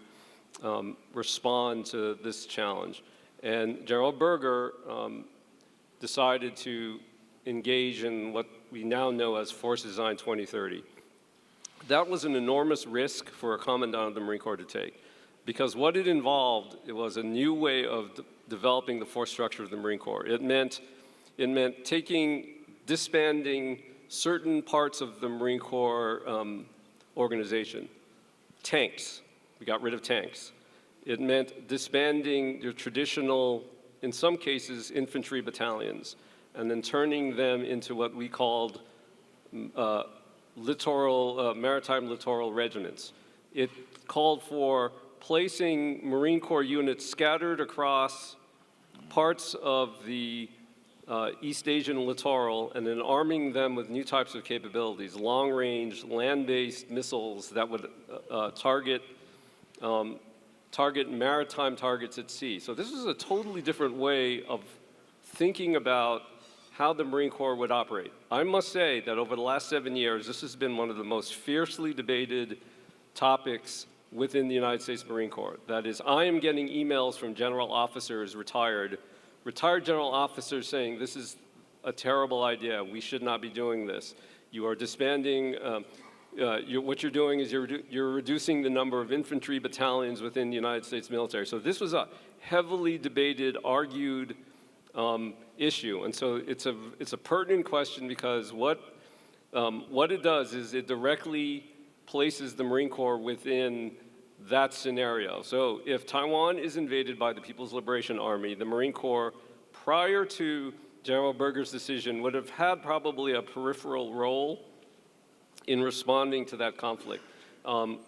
respond to this challenge. And General Berger decided to engage in what we now know as Force Design 2030. That was an enormous risk for a Commandant of the Marine Corps to take, because what it involved, it was a new way of developing the force structure of the Marine Corps. It meant disbanding certain parts of the Marine Corps organization. tanks. We got rid of tanks. It meant disbanding your traditional, in some cases, infantry battalions, and then turning them into what we called maritime littoral regiments. It called for placing Marine Corps units scattered across parts of the East Asian littoral and then arming them with new types of capabilities, long-range, land-based missiles that would target maritime targets at sea. So this is a totally different way of thinking about how the Marine Corps would operate. I must say that over the last 7 years, this has been one of the most fiercely debated topics within the United States Marine Corps. That is, I am getting emails from general officers, retired general officers saying, this is a terrible idea, we should not be doing this. You are disbanding, what you're doing is you're reducing the number of infantry battalions within the United States military. So this was a heavily debated, argued issue. And so it's a pertinent question because what it does is it directly places the Marine Corps within that scenario. So if Taiwan is invaded by the People's Liberation Army, the Marine Corps, prior to General Berger's decision, would have had probably a peripheral role in responding to that conflict.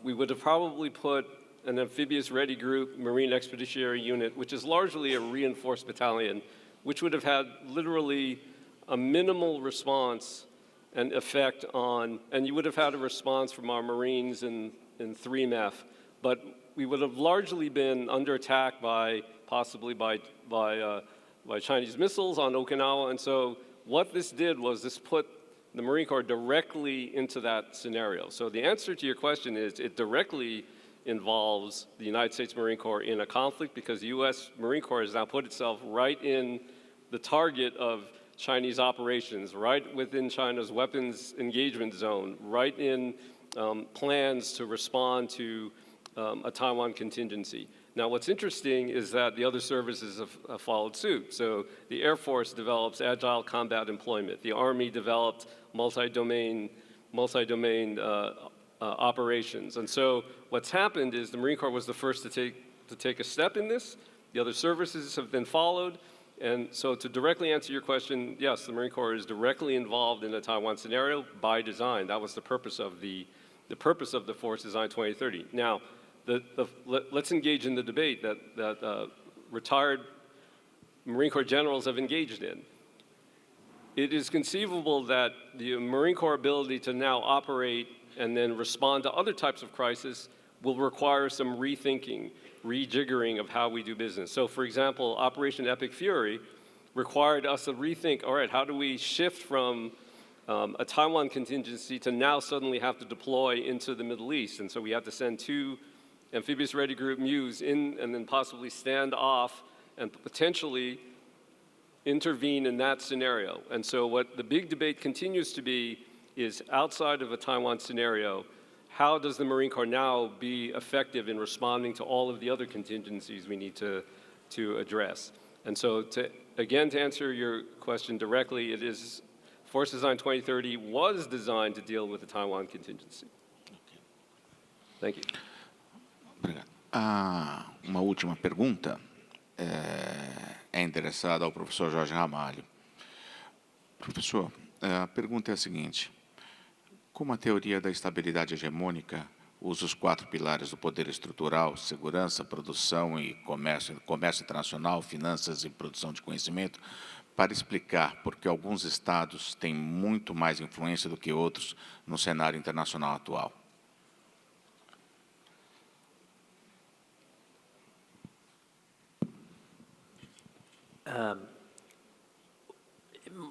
We would have probably put an amphibious ready group, Marine Expeditionary Unit, which is largely a reinforced battalion, which would have had literally a minimal response and effect on, and you would have had a response from our Marines in 3MEF, but we would have largely been under attack possibly by Chinese missiles on Okinawa. And so what this did was this put the Marine Corps directly into that scenario. So the answer to your question is it directly involves the United States Marine Corps in a conflict because the U.S. Marine Corps has now put itself right in the target of Chinese operations, right within China's weapons engagement zone, right in plans to respond to a Taiwan contingency. Now, what's interesting is that the other services have followed suit. So the Air Force develops agile combat employment. The Army developed multi-domain operations. And so what's happened is the Marine Corps was the first to take a step in this. The other services have then followed. And so to directly answer your question, yes, the Marine Corps is directly involved in the Taiwan scenario by design. That was the purpose of the Force Design 2030. Now, let's engage in the debate that retired Marine Corps generals have engaged in. It is conceivable that the Marine Corps ability to now operate and then respond to other types of crisis will require some rethinking, rejiggering of how we do business. So for example, Operation Epic Fury required us to rethink, all right, how do we shift from a Taiwan contingency to now suddenly have to deploy into the Middle East? And so we had to send 2 amphibious ready group MEUs in and then possibly stand off and potentially intervene in that scenario. And so what the big debate continues to be is outside of a Taiwan scenario, how does the Marine Corps now be effective in responding to all of the other contingencies we need to address? And so to answer your question directly, it is Force Design 2030 was designed to deal with the Taiwan contingency. Thank you. Obrigado. Uma última pergunta é endereçada ao professor Jorge Ramalho. Professor, a pergunta é a seguinte: como a teoria da estabilidade hegemônica usa os 4 pilares do poder estrutural, segurança, produção e comércio internacional, finanças e produção de conhecimento, para explicar por que alguns estados têm muito mais influência do que outros no cenário internacional atual?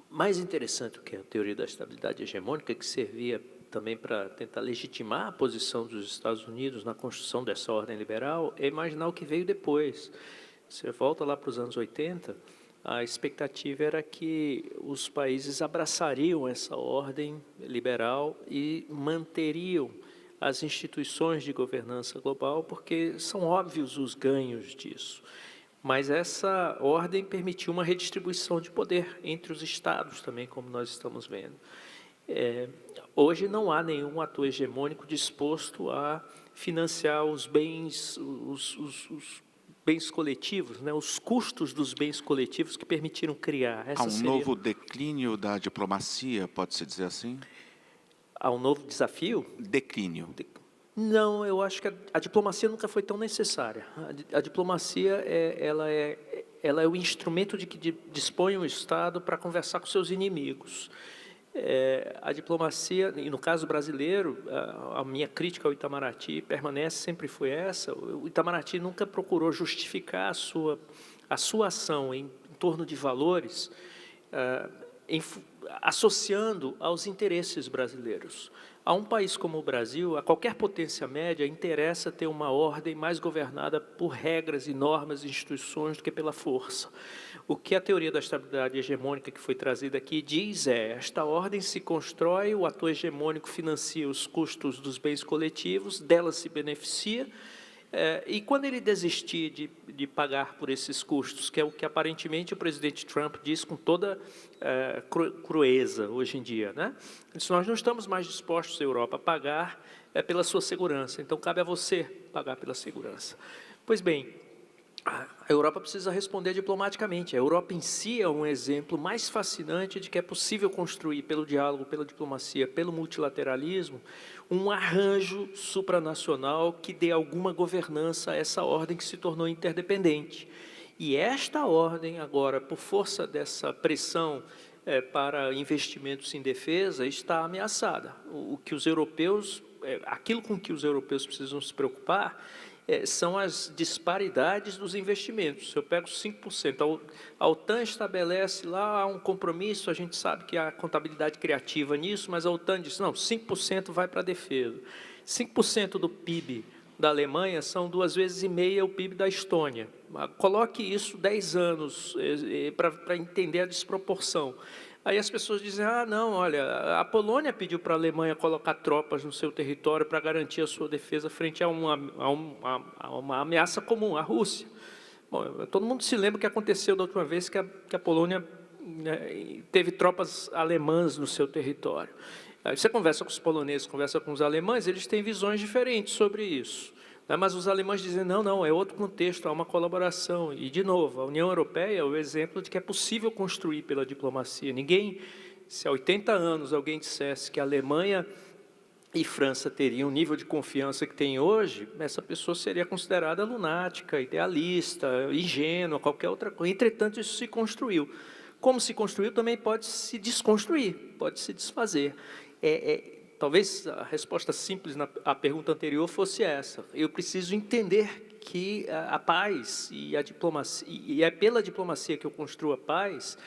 Mais interessante do que a teoria da estabilidade hegemônica, que servia também para tentar legitimar a posição dos Estados Unidos na construção dessa ordem liberal, é imaginar o que veio depois. Você volta lá para os anos 80, a expectativa era que os países abraçariam essa ordem liberal e manteriam as instituições de governança global, porque são óbvios os ganhos disso. Mas essa ordem permitiu uma redistribuição de poder entre os estados também, como nós estamos vendo. Hoje não há nenhum ator hegemônico disposto a financiar os bens, os bens coletivos, né, os custos dos bens coletivos que permitiram criar. Há um novo declínio da diplomacia, pode-se dizer assim? Há um novo desafio? Declínio. Não, eu acho que a diplomacia nunca foi tão necessária. A diplomacia ela é o instrumento de que dispõe o Estado para conversar com seus inimigos. A diplomacia, e no caso brasileiro, a minha crítica ao Itamaraty permanece, sempre foi essa. O Itamaraty nunca procurou justificar a sua ação em torno de valores, associando aos interesses brasileiros. A um país como o Brasil, a qualquer potência média, interessa ter uma ordem mais governada por regras e normas e instituições do que pela força. O que a teoria da estabilidade hegemônica que foi trazida aqui diz esta ordem se constrói, o ator hegemônico financia os custos dos bens coletivos, dela se beneficia, e quando ele desistir de pagar por esses custos, que é o que aparentemente o presidente Trump diz com toda crueza hoje em dia, né? Nós não estamos mais dispostos, Europa, a pagar pela sua segurança, então cabe a você pagar pela segurança. Pois bem, a Europa precisa responder diplomaticamente. A Europa em si é um exemplo mais fascinante de que é possível construir, pelo diálogo, pela diplomacia, pelo multilateralismo, um arranjo supranacional que dê alguma governança a essa ordem que se tornou interdependente. E esta ordem, agora, por força dessa pressão para investimentos em defesa, está ameaçada. O que os europeus, aquilo com que os europeus precisam se preocupar são as disparidades dos investimentos. Se eu pego 5%, a OTAN estabelece lá um compromisso, a gente sabe que há contabilidade criativa nisso, mas a OTAN diz, não, 5% vai para a defesa. 5% do PIB da Alemanha são 2,5 vezes o PIB da Estônia. Coloque isso 10 anos para entender a desproporção. Aí as pessoas dizem, não, olha, a Polônia pediu para a Alemanha colocar tropas no seu território para garantir a sua defesa frente a uma ameaça comum, a Rússia. Bom, todo mundo se lembra o que aconteceu da última vez que a Polônia teve tropas alemãs no seu território. Aí você conversa com os poloneses, conversa com os alemães, eles têm visões diferentes sobre isso. Mas os alemães dizem, não, é outro contexto, há uma colaboração. E, de novo, a União Europeia é o exemplo de que é possível construir pela diplomacia. Ninguém, se há 80 anos alguém dissesse que a Alemanha e França teriam o nível de confiança que tem hoje, essa pessoa seria considerada lunática, idealista, ingênua, qualquer outra coisa. Entretanto, isso se construiu. Como se construiu, também pode se desconstruir, pode se desfazer. Talvez a resposta simples à pergunta anterior fosse essa. Eu preciso entender que a paz e a diplomacia, e é pela diplomacia que eu construo a paz,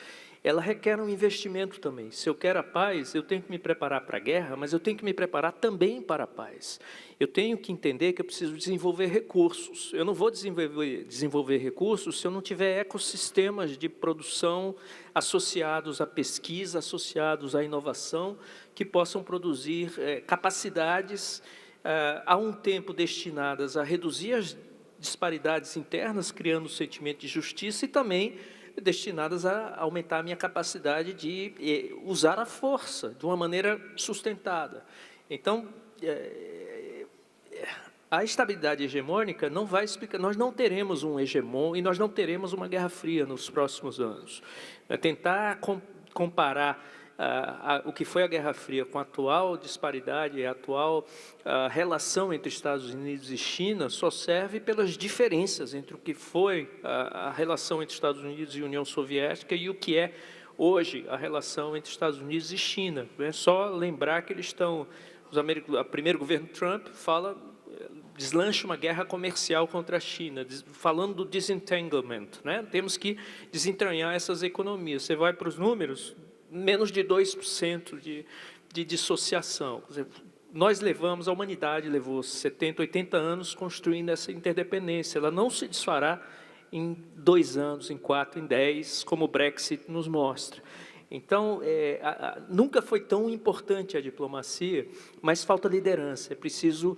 ela requer um investimento também. Se eu quero a paz, eu tenho que me preparar para a guerra, mas eu tenho que me preparar também para a paz. Eu tenho que entender que eu preciso desenvolver recursos. Eu não vou desenvolver recursos se eu não tiver ecossistemas de produção associados à pesquisa, associados à inovação, que possam produzir capacidades, há um tempo destinadas a reduzir as disparidades internas, criando um sentimento de justiça, e também destinadas a aumentar a minha capacidade de usar a força de uma maneira sustentada. Então, a estabilidade hegemônica não vai explicar, nós não teremos um hegemon e nós não teremos uma guerra fria nos próximos anos. Tentar comparar o que foi a Guerra Fria com a atual disparidade, a atual relação entre Estados Unidos e China, só serve pelas diferenças entre o que foi a relação entre Estados Unidos e União Soviética e o que é hoje a relação entre Estados Unidos e China. É só lembrar que eles estão, o primeiro governo Trump deslancha uma guerra comercial contra a China, falando do disentanglement, né? Temos que desentranhar essas economias. Você vai para os números, menos de 2% de dissociação. Quer dizer, a humanidade levou 70, 80 anos construindo essa interdependência. Ela não se desfará em 2 anos, em 4, em 10, como o Brexit nos mostra. Então, nunca foi tão importante a diplomacia, mas falta liderança. É preciso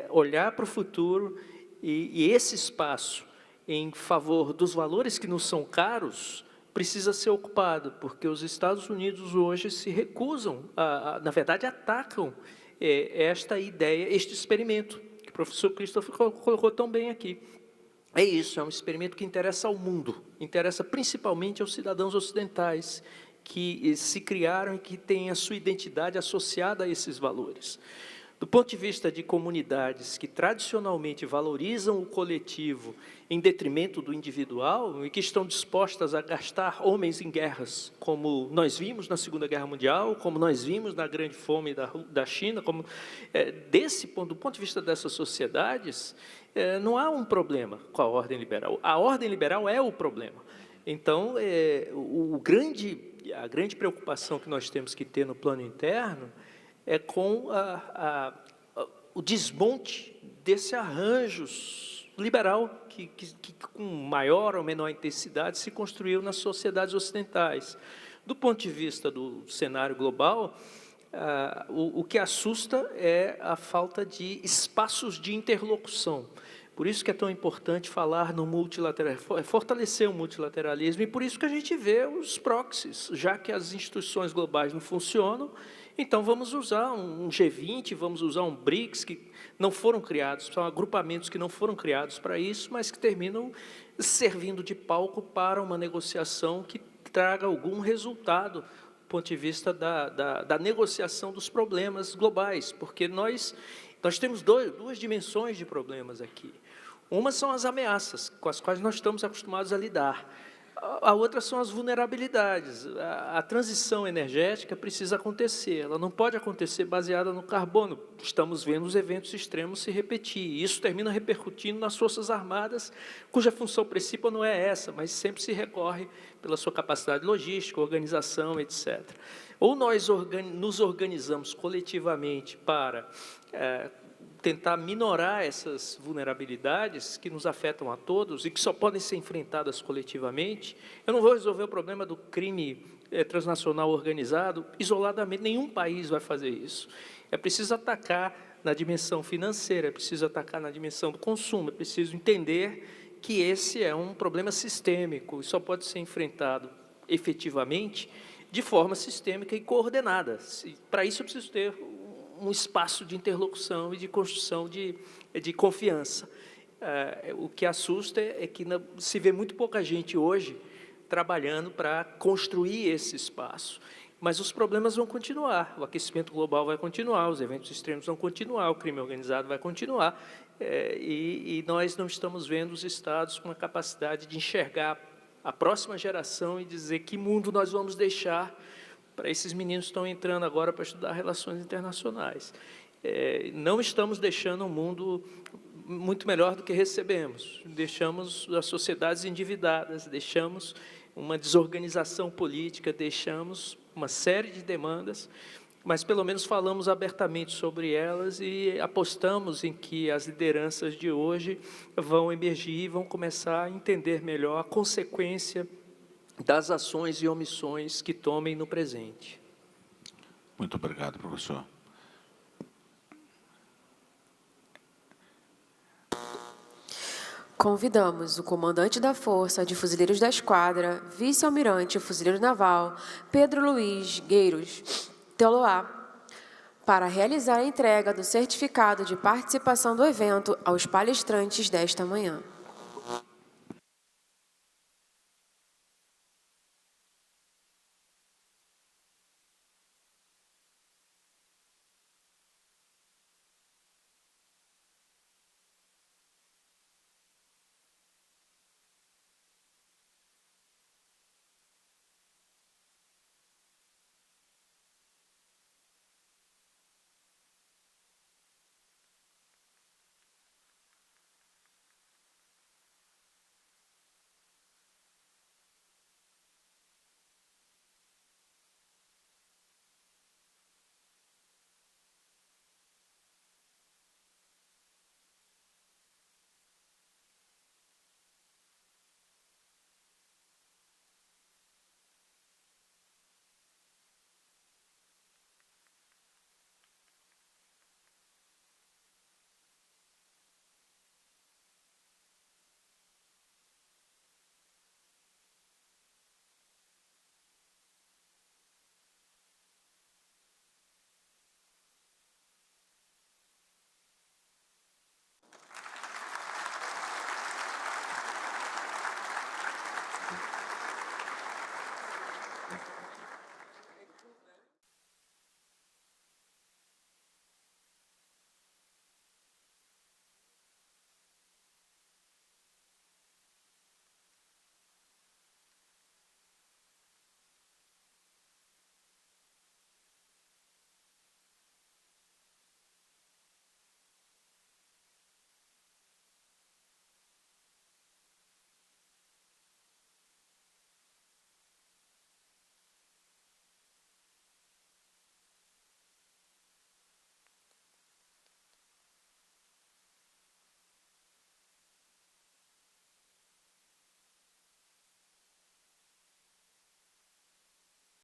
olhar para o futuro e esse espaço em favor dos valores que nos são caros precisa ser ocupado, porque os Estados Unidos hoje se recusam, na verdade, atacam esta ideia, este experimento, professor Christopher colocou tão bem aqui. É isso, é um experimento que interessa ao mundo, interessa principalmente aos cidadãos ocidentais, que se criaram e que têm a sua identidade associada a esses valores. Do ponto de vista de comunidades que tradicionalmente valorizam o coletivo em detrimento do individual e que estão dispostas a gastar homens em guerras, como nós vimos na Segunda Guerra Mundial, como nós vimos na Grande Fome da China, do ponto de vista dessas sociedades, não há um problema com a ordem liberal. A ordem liberal é o problema. Então, a grande preocupação que nós temos que ter no plano interno é com o desmonte desse arranjo liberal que com maior ou menor intensidade se construiu nas sociedades ocidentais. Do ponto de vista do cenário global, o que assusta é a falta de espaços de interlocução. Por isso que é tão importante falar no multilateralismo, fortalecer o multilateralismo, e por isso que a gente vê os proxies, já que as instituições globais não funcionam, então vamos usar um G20, vamos usar um BRICS, que não foram criados, são agrupamentos que não foram criados para isso, mas que terminam servindo de palco para uma negociação que traga algum resultado do ponto de vista da negociação dos problemas globais, porque nós temos duas dimensões de problemas aqui. Uma são as ameaças, com as quais nós estamos acostumados a lidar. A outra são as vulnerabilidades. A transição energética precisa acontecer, ela não pode acontecer baseada no carbono. Estamos vendo os eventos extremos se repetir, e isso termina repercutindo nas Forças Armadas, cuja função principal não é essa, mas sempre se recorre pela sua capacidade logística, organização, etc. Ou nós nos organizamos coletivamente para tentar minorar essas vulnerabilidades que nos afetam a todos e que só podem ser enfrentadas coletivamente. Eu não vou resolver o problema do crime transnacional organizado isoladamente, nenhum país vai fazer isso. É preciso atacar na dimensão financeira, é preciso atacar na dimensão do consumo, é preciso entender que esse é um problema sistêmico e só pode ser enfrentado efetivamente de forma sistêmica e coordenada. Para isso, eu preciso ter um espaço de interlocução e de construção de confiança. O que assusta é que se vê muito pouca gente hoje trabalhando para construir esse espaço. Mas os problemas vão continuar, o aquecimento global vai continuar, os eventos extremos vão continuar, o crime organizado vai continuar, e nós não estamos vendo os Estados com a capacidade de enxergar a próxima geração e dizer que mundo nós vamos deixar para esses meninos que estão entrando agora para estudar relações internacionais. Não estamos deixando um mundo muito melhor do que recebemos. Deixamos as sociedades endividadas, deixamos uma desorganização política, deixamos uma série de demandas, mas pelo menos falamos abertamente sobre elas e apostamos em que as lideranças de hoje vão emergir e vão começar a entender melhor a consequência das ações e omissões que tomem no presente. Muito obrigado, professor. Convidamos o comandante da Força de Fuzileiros da Esquadra, vice-almirante fuzileiro naval, Pedro Luiz Gueiros Teloá, para realizar a entrega do certificado de participação do evento aos palestrantes desta manhã.